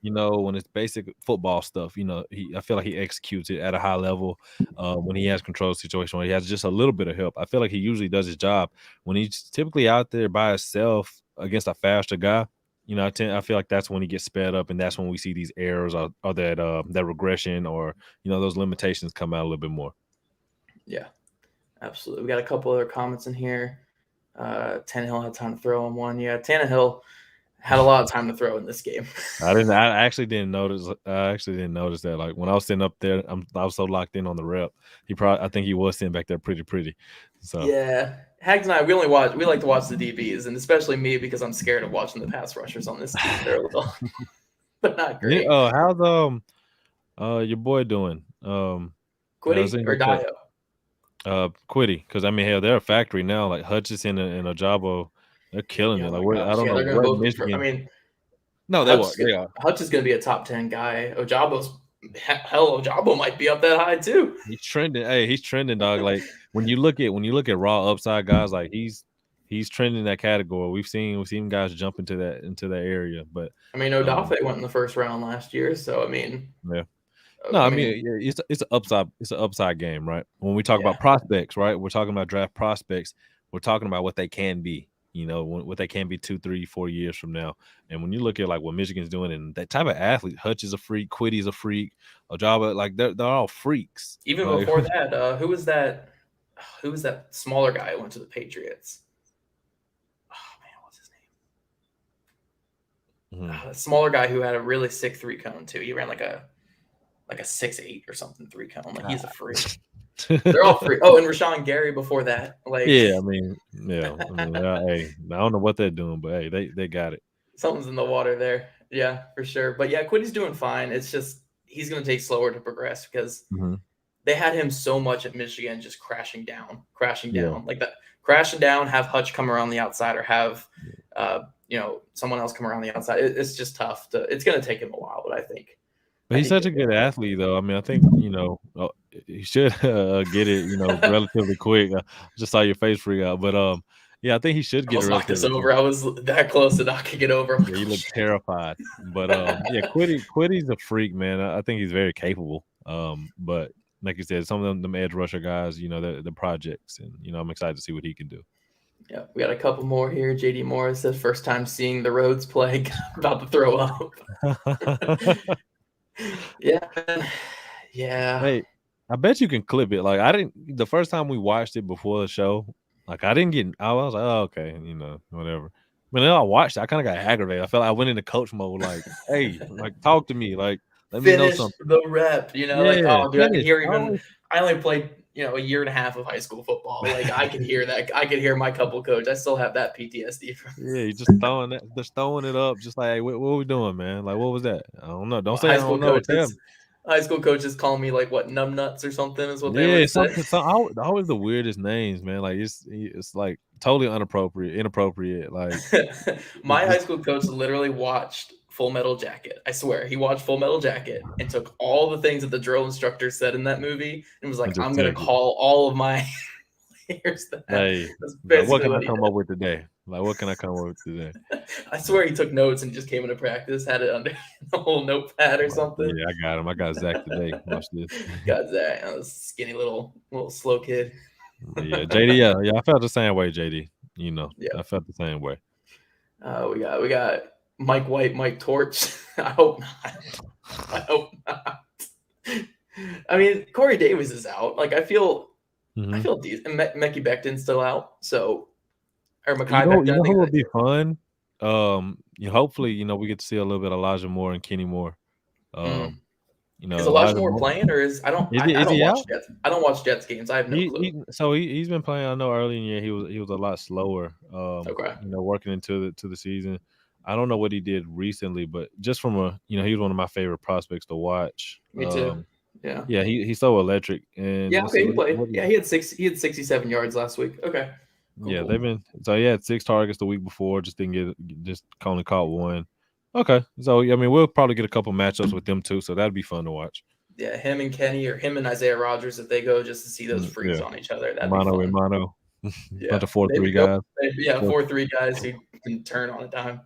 when it's basic football stuff, I feel like he executes it at a high level. When he has control of the situation, when he has just a little bit of help, I feel like he usually does his job. When he's typically out there by himself against a faster guy, I feel like that's when he gets sped up, and that's when we see these errors or that regression or those limitations come out a little bit more. Yeah, absolutely. We got a couple other comments in here. Tannehill had time to throw on one. Yeah, Tannehill had a lot of time to throw in this game. I actually didn't notice. I actually didn't notice that. Like when I was sitting up there, I was so locked in on the rep. I think he was sitting back there pretty. So yeah, Hags and I, we like to watch the DBs, and especially me because I'm scared of watching the pass rushers on this team. They're a little, but not great. Yeah, how's your boy doing? Quiddy or Dio? Quiddy, because I mean, hell, they're a factory now. Like Hutchinson and Ojabo, they're killing it. Like I don't know what Michigan. I mean, no, they are. Hutch is going to be a top 10 guy. Ojabo might be up that high too. He's trending. Hey, he's trending, dog. Like when you look at raw upside guys, like he's trending that category. We've seen guys jump into that area. But I mean, Odafe went in the first round last year, so I mean, yeah. No, I mean it's an upside. It's an upside game, right? When we talk about prospects, right? We're talking about draft prospects. We're talking about what they can be. What they can be 2, 3, 4 years from now. And when you look at like what Michigan's doing and that type of athlete, Hutch is a freak, Quiddy's a freak, Ojabo, like they're all freaks. Even before that, who was that smaller guy who went to the Patriots? Oh man, what's his name? Smaller guy who had a really sick 3-cone too. He ran like a 6'8" or something 3-cone. Like he's a freak. They're all free. Oh, and Rashawn Gary before that. Like, hey, I don't know what they're doing, but hey, they got it. Something's in the water there. Yeah, for sure. But yeah, Quiddy's doing fine. It's just he's going to take slower to progress because they had him so much at Michigan just crashing down. Like that, crashing down, have Hutch come around the outside or have someone else come around the outside. It's just tough. It's going to take him a while, but I think. But he's such a good athlete, though. I mean, I think he should get it, relatively quick. I just saw your face freak out, but yeah, I think he should get it. Knock this over. I was that close to knocking it over. Yeah, he looked terrified, but yeah, Quiddy's a freak, man. I think he's very capable. But like you said, some of them edge rusher guys, the projects, and I'm excited to see what he can do. Yeah, we got a couple more here. JD Morris says first time seeing the Rhodes play, about to throw up. Yeah. Hey, I bet you can clip it. Like the first time we watched it before the show, like I was like, oh, okay, whatever. But then I watched it, I kind of got aggravated. I felt like I went into coach mode, like, hey, like talk to me, like let me know something. The rep, like, oh, dude, I can hear even. I only played, a year and a half of high school football. Like I can hear that. I can hear my couple coach. I still have that PTSD from. Yeah, you just throwing it up, just like, hey, what are we doing, man? Like, what was that? I don't know. Don't say I don't know. High school coaches call me like what, numbnuts or something is what they would say. Always the weirdest names, man. Like it's like totally inappropriate. Like my high school coach literally watched Full Metal Jacket. I swear, he watched Full Metal Jacket and took all the things that the drill instructor said in that movie and was like, I'm gonna call all of my players that. Hey, what can I come up with today? Like, what can I come up with today? I swear he took notes and just came into practice, had it under the whole notepad or something. Yeah, I got him. I got Zach today. Watch this. Got Zach, skinny little slow kid. Yeah, JD. Yeah, I felt the same way, JD. I felt the same way. We got Mike White, Mike Torch. I hope not. I mean, Corey Davis is out. Like, I feel decent. And Mekhi Becton's still out. So, or Mekhi Becton. Who would be fun? Hopefully, we get to see a little bit of Elijah Moore and Kenny Moore. Is Elijah Moore playing, or I don't watch Jets games. I have no clue. He's been playing. I know early in the year he was a lot slower. Okay. Working into the season. I don't know what he did recently, but just from he was one of my favorite prospects to watch. Me too. Yeah. Yeah, he's so electric. And yeah, okay, he played. Yeah, he had 67 yards last week. Okay. Cool. He had 6 targets the week before, just only caught one. Okay, so I mean, we'll probably get a couple matchups with them too, so that'd be fun to watch. Yeah, him and Kenny or him and Isaiah Rogers if they go just to see those freaks Yeah, on each other. That'd be mano a fun. mano, bunch Yeah, of 4-3 maybe go. guys. Yeah, Four, 4-3 guys who can turn on a dime.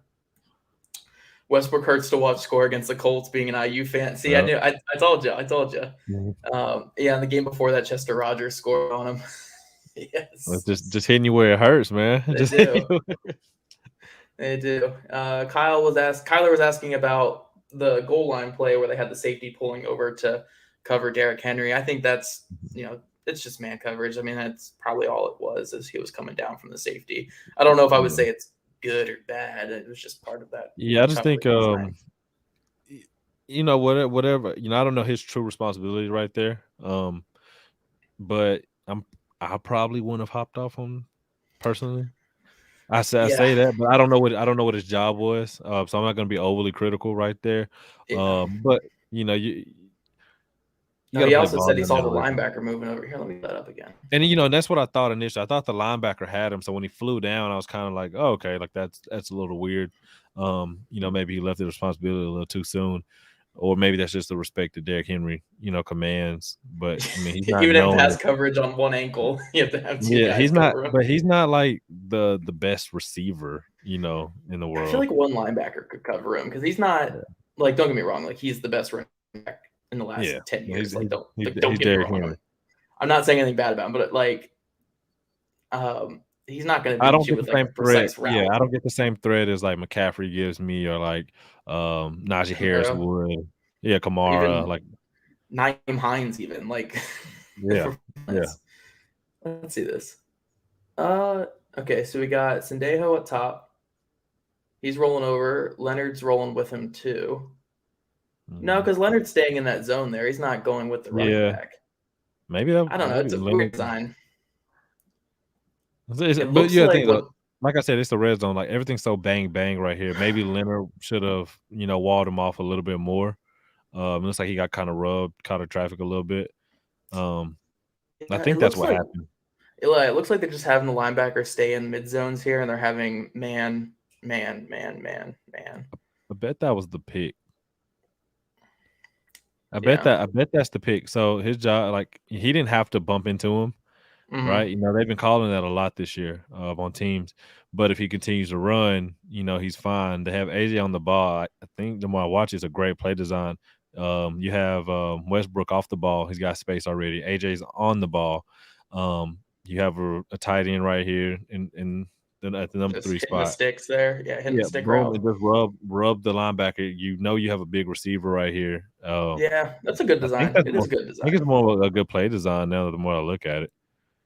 Westbrook hurts to watch score against the Colts. Being an IU fan, see, I yeah. knew. I told you. I told you. Mhm. Yeah, in the game before that, Chester Rogers scored on him. It's Yes, just hitting you where it hurts, man. they Just hitting do. you. They do. Kyler was asking about the goal line play where they had the safety pulling over to cover Derrick Henry. I think that's it's just man coverage. I mean, that's probably all it was as he was coming down from the safety. I don't know if I would Yeah. say it's good or bad. It was just part of that Yeah, I just think coverage design. whatever, I don't know his true responsibility right there. But I probably wouldn't have hopped off him personally. I Yeah, say that, but I don't know what his job was. So I'm not gonna be overly critical right there. yeah. But you No, got to he play also ball said he down there saw in the the red zone. linebacker moving over here. Let me get that up again. And that's what I thought initially. I thought the linebacker had him, so when he flew down, I was kind of like, oh, okay, like that's a little weird. Maybe he left the responsibility a little too soon, or maybe that's just the respect that Derrick Henry, commands. But I mean, he's not Even in pass known. coverage on one ankle, you have to have two Yeah, guys he's not, cover him. but he's not like the best receiver, in the I feel world. like one linebacker could cover him because he's not like. Don't get me wrong, like he's the best running back in the last Yeah, 10 years. Don't he's get me Derrick wrong. Henry. I'm not saying anything bad about him, but he's not going to I beat don't you get the with like same a threat. precise Yeah, route. I don't get the same threat as like McCaffrey gives me, or like Najee Harris Kamara, would. Yeah, Kamara. even Like, Naeem Hines, even like. yeah, yeah. Let's see this. Uh, okay, so we got Sendejo at top. He's rolling over. Leonard's rolling with him too. No, Mhm. because Leonard's staying in that zone there. He's not going with the running Yeah, back. I don't know. maybe It's a weird Leonard. design. But It you looks gotta like think though. what. Like I said, it's the red zone. Like everything's so bang bang right here. Maybe Leonard should have walled him off a little bit more. Looks like he got kind of caught of traffic a little bit. Um, I It think that's looks what like happened. it looks like they're just having the linebackers stay in mid zones here, and they're having man, man, man, man, man. I bet that was the pick. Yeah. I bet that's the pick. So his job, like he didn't have to bump into him, right? Mm-hmm. They've been calling that a lot this year on teams. But if he continues to run, he's fine. They have AJ on the ball. I think the more I watch, it's a great play design. You have Westbrook off the ball. He's got space already. AJ's on the ball. You have a tight end right here in at the number Just 3 hitting the spot. sticks there. Yeah, hitting the Yeah, stick boom, route. and just rub the linebacker. You have a big receiver right here. Yeah, that's a good I think design. that's It is more a good I think it's design. more of a good play design now the more I look at it.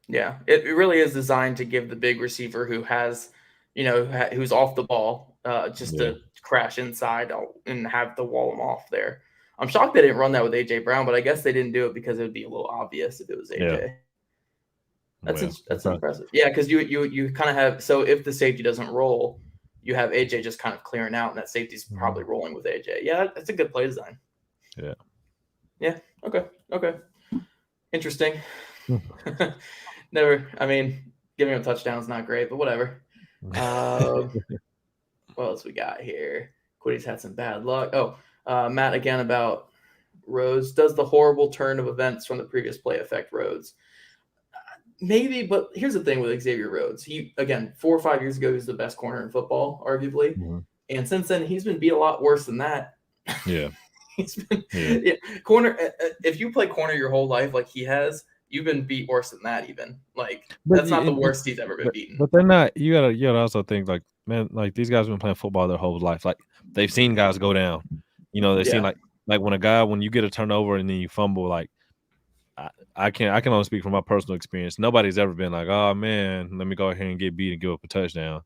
Yeah, it really is designed to give the big receiver who has, who's off the ball, just Yeah, to crash inside and have the wall him off there. I'm shocked they didn't run that with AJ Brown, but I guess they didn't do it because it would be a little obvious if it was yeah, AJ. well, That's impressive. Yeah, because you kind of have, so if the safety doesn't roll, you have AJ just kind of clearing out, and that safety's probably mhm, rolling with AJ. Yeah, that's a good play design. yeah. Yeah. Okay. Interesting. Hmm. Never. I mean, giving him a touchdown is not great, but whatever. Uh, what else we got here? Quiddy's had some bad luck. Oh, Matt again about Rhodes. Does the horrible turn of events from the previous play affect Rhodes? Maybe, but here's the thing with Xavier Rhodes. He again 4 or 5 years ago he was the best corner in football, arguably, Mhm. and since then he's been beat a lot worse than that. Yeah, He's been yeah. yeah, corner. If you play corner your whole life like he has, you've been beat worse than that. Even like But that's not the it worst he's ever been beaten. but they're not. You gotta also think like, man, like these guys have been playing football their whole life. Like they've seen guys go down. They've seen Yeah, like when you get a turnover and then you fumble. Like I can only speak from my personal experience. Nobody's ever been like, oh man, let me go ahead and get beat and give up a touchdown.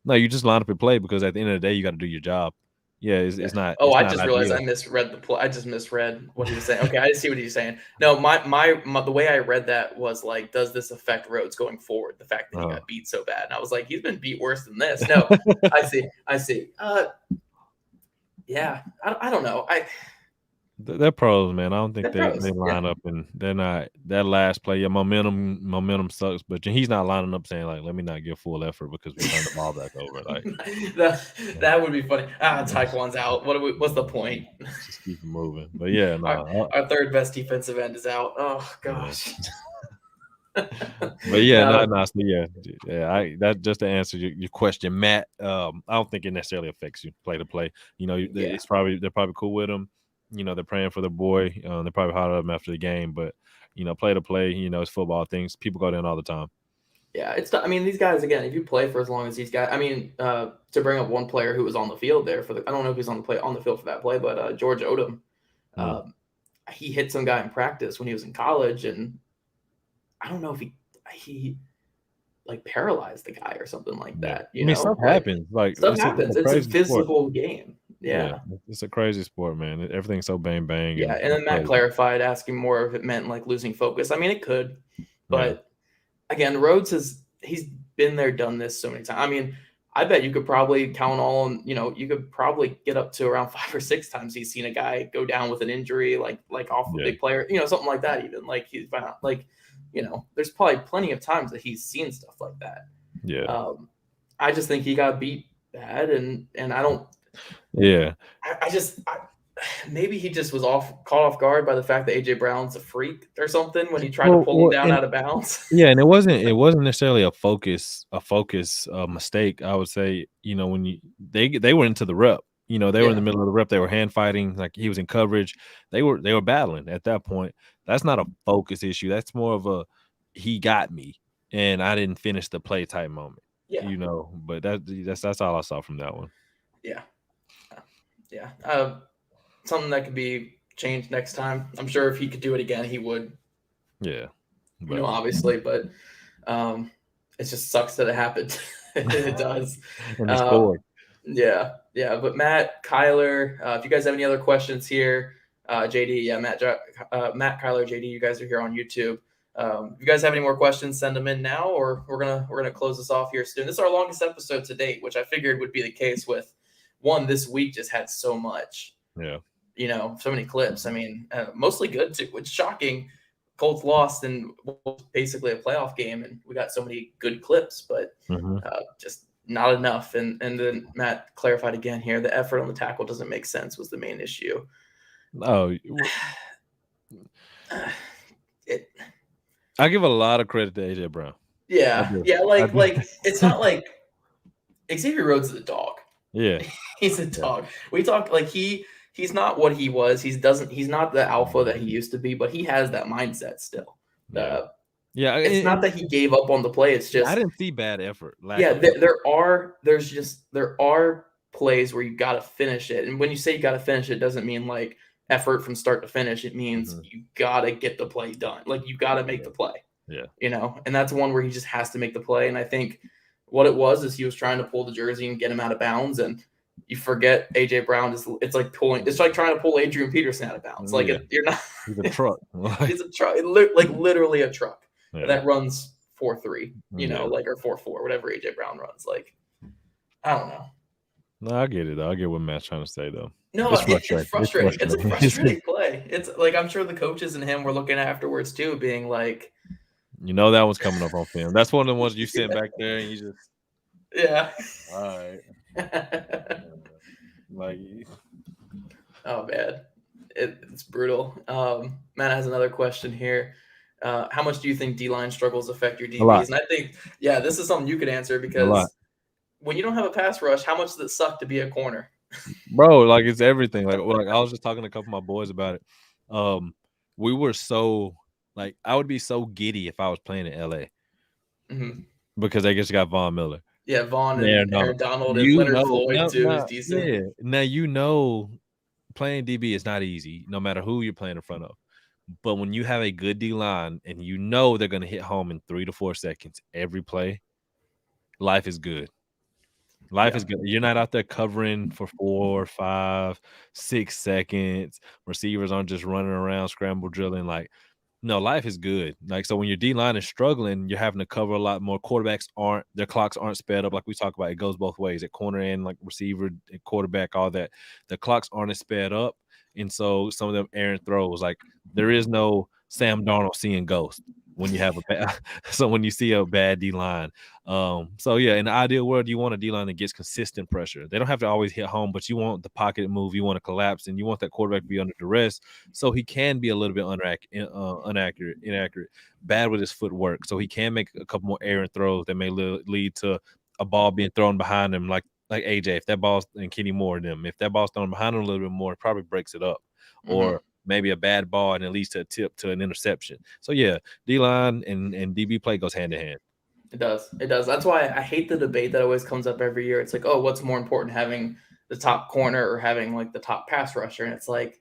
No, you just line up and play because at the end of the day, you got to do your job. Yeah, yeah. Oh, it's I not just realized I ideal. misread the play. I just misread what he was saying. Okay, I see what he's saying. No, my the way I read that was like, does this affect Rhodes going forward? The fact that he Uh, got beat so bad, and I was like, he's been beat worse than this. No, I see. Yeah, I don't know. They're pros, man. I don't think They're they pros. line up, and they're not that last play. Yeah, momentum sucks, but he's not lining up saying like, "Let me not give full effort because we turned the ball back over." Like that would be funny. Taekwon's out. What's the point? just keep it moving. But yeah, no, Our third best defensive end is out. Oh yeah. gosh. But yeah, No, so yeah. That just to answer your question, Matt. I don't think it necessarily affects you play to play. yeah. They're probably cool with him. They're praying for their boy. They're probably hot at him after the game, but play to play. It's football things. People go in all the time. Yeah, it's. I mean, these guys again. If you play for as long as these guys, I mean, to bring up one player who was on the field there for the. I don't know if he's on the field for that play, but George Odom, Mm. he hit some guy in practice when he was in college, and I don't know if he like paralyzed the guy or something like Yeah. that. I mean, stuff happens. Like Stuff it's happens. a It's a crazy sport. physical game. Yeah. It's a crazy sport, man. Everything's so bang Yeah, and and then Matt crazy. clarified, asking more if it meant like losing focus. I mean, it could, Yeah. but again, Rhodes he's been there, done this so many times. I mean, I bet you could probably count all on, you could probably get up to around 5 or 6 times he's seen a guy go down with an injury, like off a Yeah. big player, something like that. Even like he's found like, there's probably plenty of times that he's seen stuff like that. Yeah. I just think he got beat bad, and I don't. Yeah. Maybe he just was caught off guard by the fact that AJ Brown's a freak or something when he tried to pull him down And out of bounds. yeah, and it wasn't necessarily a focus mistake. I would say, when they were into the rep, they were in the middle of the rep, they were hand fighting, like he was in coverage. They were battling at that point. That's not a focus issue. That's more of a he got me and I didn't finish the play type moment. Yeah. But that's all I saw from that one. Yeah. Yeah. Something that could be changed next time. I'm sure if he could do it again, he would. Yeah. Obviously, but it just sucks that it happened. It does. And he scored. Yeah. But Matt, Kyler, if you guys have any other questions here, JD, Matt, Kyler, JD, you guys are here on YouTube. If you guys have any more questions, send them in now, or we're gonna close this off here soon. This is our longest episode to date, which I figured would be the case with one. This week just had so much. Yeah. So many clips. I mean, mostly good too, which is shocking. Colts lost in basically a playoff game, and we got so many good clips, but just not enough. And then Matt clarified again here: the effort on the tackle doesn't make sense was the main issue. Oh, I give a lot of credit to AJ Brown. Yeah, like it's not like Xavier Rhodes is a dog. Yeah, he's a dog. We talked like he's not what he was. He's not the alpha that he used to be, but he has that mindset still. It's not that he gave up on the play. It's just I didn't see bad effort. There are plays where you got to finish it, and when you say you got to finish it, doesn't mean like effort from start to finish. It means you got to get the play done. Like you got to make the play. Yeah, and that's one where he just has to make the play. And I think what it was is he was trying to pull the jersey and get him out of bounds, and you forget AJ Brown it's like trying to pull Adrian Peterson out of bounds. Like you're not. He's a truck. He's a truck. Like literally a truck that runs 4.3. Like or 4.4, whatever AJ Brown runs. Like I don't know. No, I get it though. I get what Matt's trying to say though. No, it's frustrating. It's a frustrating play. It's like I'm sure the coaches and him were looking afterwards too, being like, that one's coming up on film. That's one of the ones you sit back there and you just all right. Like, oh man, it's brutal. Matt has another question here. How much do you think D-line struggles affect your DBs? And I think, this is something you could answer because when you don't have a pass rush, how much does it suck to be a corner? Bro, like it's everything. Like I was just talking to a couple of my boys about it. We were so like I would be so giddy if I was playing in LA because they just got Von Miller. Yeah, Von and Aaron Donald and Leonard Floyd too is decent. Yeah, now playing DB is not easy, no matter who you're playing in front of. But when you have a good D line and they're going to hit home in 3 to 4 seconds every play, life is good. Life is good. You're not out there covering for 4, 5, 6 seconds. Receivers aren't just running around scramble drilling. Like No, life is good. Like, so when your D line is struggling, you're having to cover a lot more. Quarterbacks aren't, their clocks aren't sped up. Like we talk about, it goes both ways at corner and like receiver, and quarterback, all that. The clocks aren't as sped up. And so some of them errant throws, like there is no Sam Darnold seeing ghosts when you have a bad, so when you see a bad D line. So yeah, in the ideal world, you want a D line that gets consistent pressure. They don't have to always hit home, but you want the pocket to move, you want to collapse, and you want that quarterback to be under duress so he can be a little bit inaccurate, bad with his footwork. So he can make a couple more errant throws that may lead to a ball being thrown behind him, like AJ. If that ball's, and Kenny Moore, them, if that ball's thrown behind him a little bit more, it probably breaks it up. Or maybe a bad ball and it leads to a tip to an interception. So yeah, D line and DB play goes hand in hand. It does. It does. That's why I hate the debate that always comes up every year. It's like, oh, what's more important, having the top corner or having like the top pass rusher? And it's like,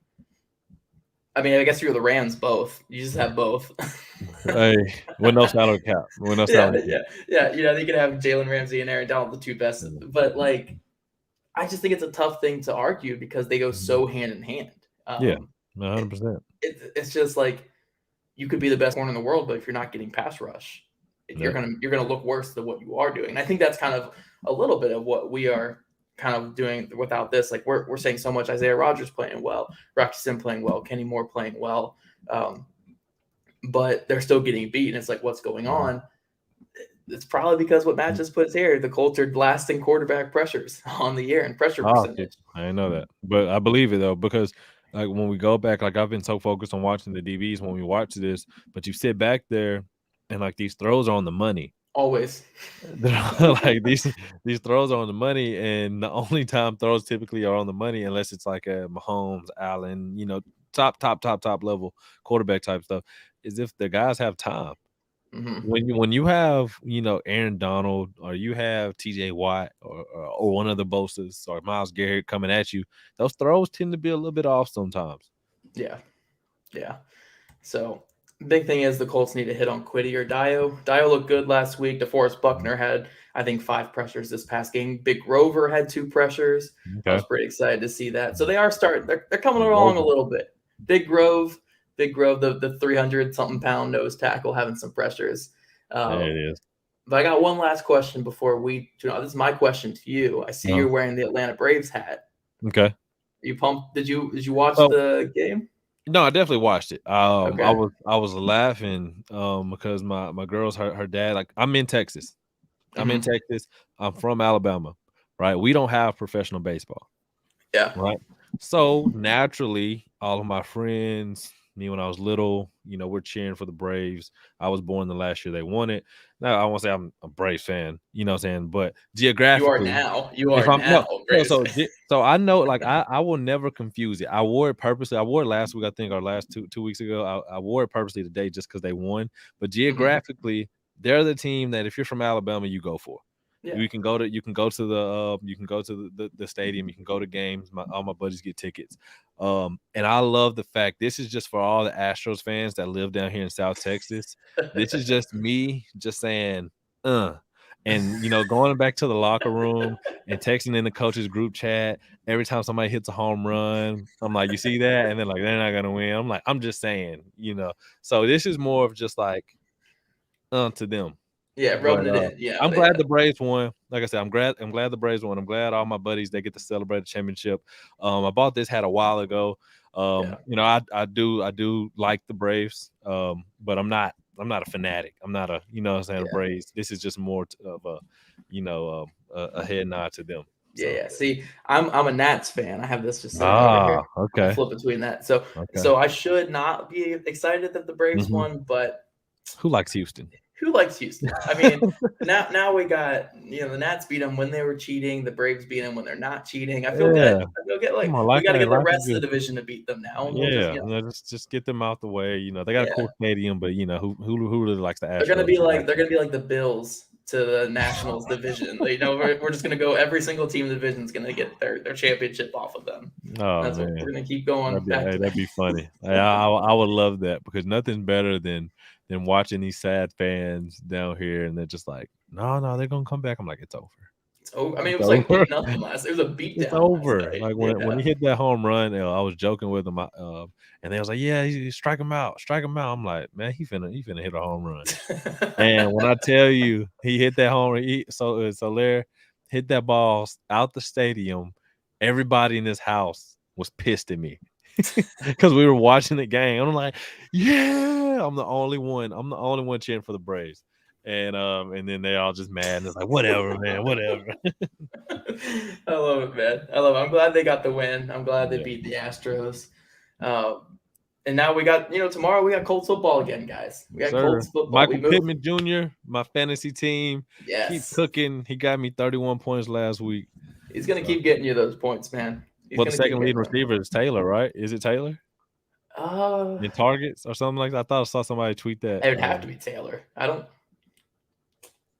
I mean, I guess you're the Rams both. You just have both. Hey, with no salary cap. With no salary cap. Yeah. You know, they could have Jalen Ramsey and Aaron Donald, the two best. But like, I just think it's a tough thing to argue because they go so hand in hand. Yeah, 100%. It's just like you could be the best corner in the world, but if you're not getting pass rush, you're gonna look worse than what you are doing. And I think that's kind of a little bit of what we are kind of doing without this. Like we're saying so much Isaiah Rodgers playing well, Rocky Sim playing well, Kenny Moore playing well, but they're still getting beat. And it's like, what's going on? It's probably because what Matt just puts here, the Colts are lasting quarterback pressures on the year and pressure percentage. I didn't know that, but I believe it though, because like when we go back, like I've been so focused on watching the DBs when we watch this, but you sit back there and like these throws are on the money. Always. Like these throws are on the money, and the only time throws typically are on the money unless it's like a Mahomes, Allen, you know, top level quarterback type stuff, is if the guys have time. When you have, you know, Aaron Donald, or you have TJ Watt, or one of the Bosa's or Myles Garrett coming at you, those throws tend to be a little bit off sometimes. Yeah. So big thing is the Colts need to hit on Quiddy or Dio. Dio looked good last week. DeForest Buckner had, I think, 5 pressures this past game. Big Grover had 2 pressures. Okay. I was pretty excited to see that. So they are starting. They're coming along a little bit. Big Grove, the 300-something pound nose tackle having some pressures. There it is. But I got one last question before we. This is my question to you. I see you're wearing the Atlanta Braves hat. Okay. Are you pumped? Did you watch the game? No, I definitely watched it. Okay. I was laughing because my girl's her dad. Like, I'm in Texas. I'm from Alabama, right? We don't have professional baseball. Yeah. Right. So naturally, all of my friends, me when I was little, you know, we're cheering for the Braves. I was born the last year they won it. Now I won't say I'm a Braves fan, you know what I'm saying? But geographically, you are now. So I know, like I will never confuse it. I wore it purposely. I wore it last week, I think, or last two weeks ago. I wore it purposely today just because they won. But geographically, they're the team that if you're from Alabama, you go for. Yeah. You can go to the stadium. You can go to games. All my buddies get tickets. And I love the fact, this is just for all the Astros fans that live down here in South Texas. This is just me just saying, and you know, going back to the locker room and texting in the coaches group chat every time somebody hits a home run. I'm like, you see that? And then like, they're not gonna win. I'm like, I'm just saying, you know. So this is more of just like to them. Yeah, rubbing it in. Yeah, I'm glad the Braves won. Like I said, I'm glad the Braves won. I'm glad all my buddies, they get to celebrate the championship. I bought this hat a while ago. You know, I do like the Braves, but I'm not a fanatic. I'm not a, you know what I'm saying, Braves. This is just more of a, you know, a head nod to them. So. Yeah. See, I'm a Nats fan. I have this just sitting over here. Okay. I'll flip between that. So I should not be excited that the Braves won, but who likes Houston? Who likes Houston? I mean, now we got, you know, the Nats beat them when they were cheating. The Braves beat them when they're not cheating. I feel good. I feel good. Like, we got to get the rest of the division to beat them now. We'll just get them out the way. You know, they got a cool stadium, but you know, who really likes the Astros? They're gonna be like the Bills to the Nationals division. You know, we're just gonna go. Every single team in the division is gonna get their championship off of them. Oh, that's man. What we're gonna keep going. That'd be funny. I would love that, because nothing's better than watching these sad fans down here, and they're just like, no, they're gonna come back. I'm like, it's over. I mean, it It's was like over. 8-0 last. It was a It's beatdown last over. night. Like when Yeah. he hit that home run, I was joking with him, and they was like, "Yeah, strike him out, strike him out." I'm like, "Man, he finna hit a home run." And when I tell you, he hit that home run, so Larry hit that ball out the stadium. Everybody in this house was pissed at me because we were watching the game. I'm like, "Yeah!" I'm the only one. I'm the only one cheering for the Braves. And then they all just mad. And it's like, whatever, man, whatever. I love it, man. I love it. I'm glad they got the win. I'm glad they Yeah. beat the Astros. And now we got, tomorrow we got Colts football again, guys. We got Sir, Colts football. We Michael moved. Pittman Jr., my fantasy team, keep Yes. cooking. He got me 31 points last week. He's going to keep getting you those points, man. He's Well, the going to keep second leading getting them. receiver is Taylor, right? Is it Taylor? In targets or something like that? I thought I saw somebody tweet that. It would have to be Taylor.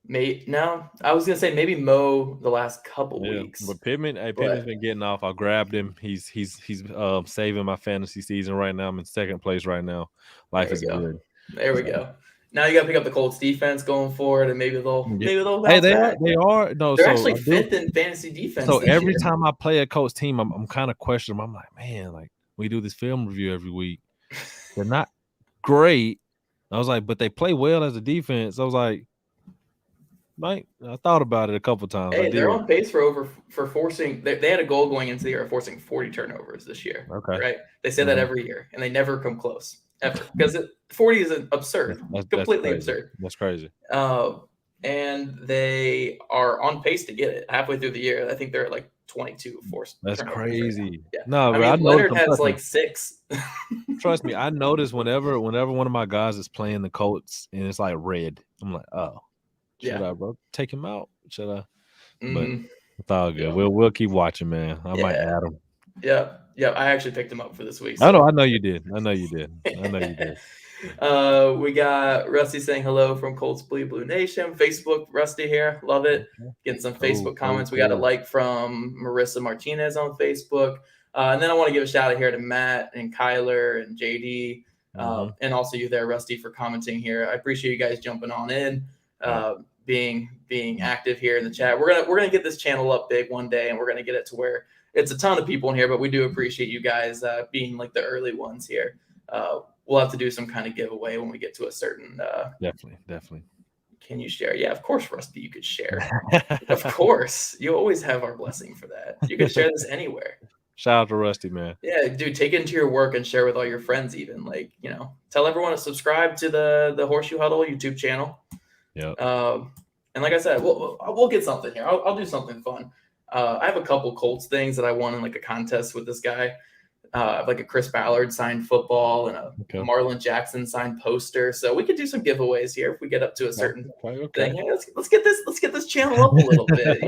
No, I was gonna say maybe Mo the last couple weeks. But Pittman's been getting off. I grabbed him. He's saving my fantasy season right now. I'm in second place right now. Life is good. There we go. Now you got to pick up the Colts defense going forward, and maybe they'll bounce Hey, back. they are. No, they're actually fifth in fantasy defense. So every time I play a Colts team, I'm kind of questioning. I'm like, man, like we do this film review every week. They're not great. I was like, but they play well as a defense. I was like, I thought about it a couple times. Hey, they're on pace for forcing. They had a goal going into the year of forcing 40 turnovers this year. Okay, right? They say that every year, and they never come close ever because 40 is absurd, completely absurd. That's crazy. And they are on pace to get it halfway through the year. I think they're at like 22 forced. That's crazy. Right yeah. No, I mean, Leonard has like 6. Trust me, I notice whenever one of my guys is playing the Colts and it's like red, I'm like, oh, should I, bro, take him out? Should I? But it's all good. We'll keep watching, man. I might add him. Yeah. I actually picked him up for this week. So. I know you did. We got Rusty saying hello from Colts Blue Nation. Facebook, Rusty here. Love it. Getting some Facebook comments. We got a like from Marissa Martinez on Facebook. And then I want to give a shout out here to Matt and Kyler and JD. And also you there, Rusty, for commenting here. I appreciate you guys jumping on in, being active here in the chat. We're gonna get this channel up big one day, and we're gonna get it to where it's a ton of people in here, but we do appreciate you guys being like the early ones here. We'll have to do some kind of giveaway when we get to a certain. Definitely. Can you share? Yeah, of course, Rusty, you could share. Of course, you always have our blessing for that. You can share this anywhere. Shout out to Rusty, man. Yeah, dude, take it into your work and share with all your friends. Even tell everyone to subscribe to the Horseshoe Huddle YouTube channel. Yeah. And like I said, we'll get something here. I'll do something fun. I have a couple Colts things that I won in like a contest with this guy. Like a Chris Ballard signed football and a Marlon Jackson signed poster. So we could do some giveaways here if we get up to a certain thing. Hey, let's get this channel up a little bit,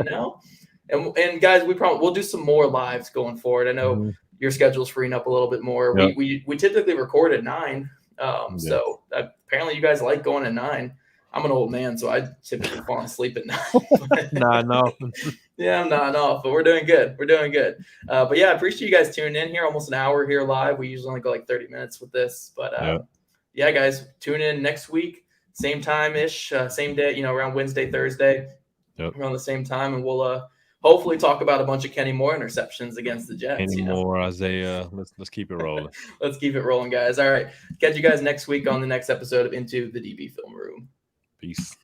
And guys, we'll do some more lives going forward. I know your schedule's freeing up a little bit more. Yep. We typically record at 9. So apparently you guys like going at 9. I'm an old man, so I typically fall asleep at 9. No. Yeah, I'm nodding off, but we're doing good. But yeah, I appreciate you guys tuning in here. Almost an hour here live. We usually only go like 30 minutes with this. But yeah, guys, tune in next week, same time-ish, same day, around Wednesday, Thursday, around the same time. And we'll hopefully talk about a bunch of Kenny Moore interceptions against the Jets. Kenny Moore, Isaiah. Let's keep it rolling. Let's keep it rolling, guys. All right. Catch you guys next week on the next episode of Into the DB Film Room. Peace.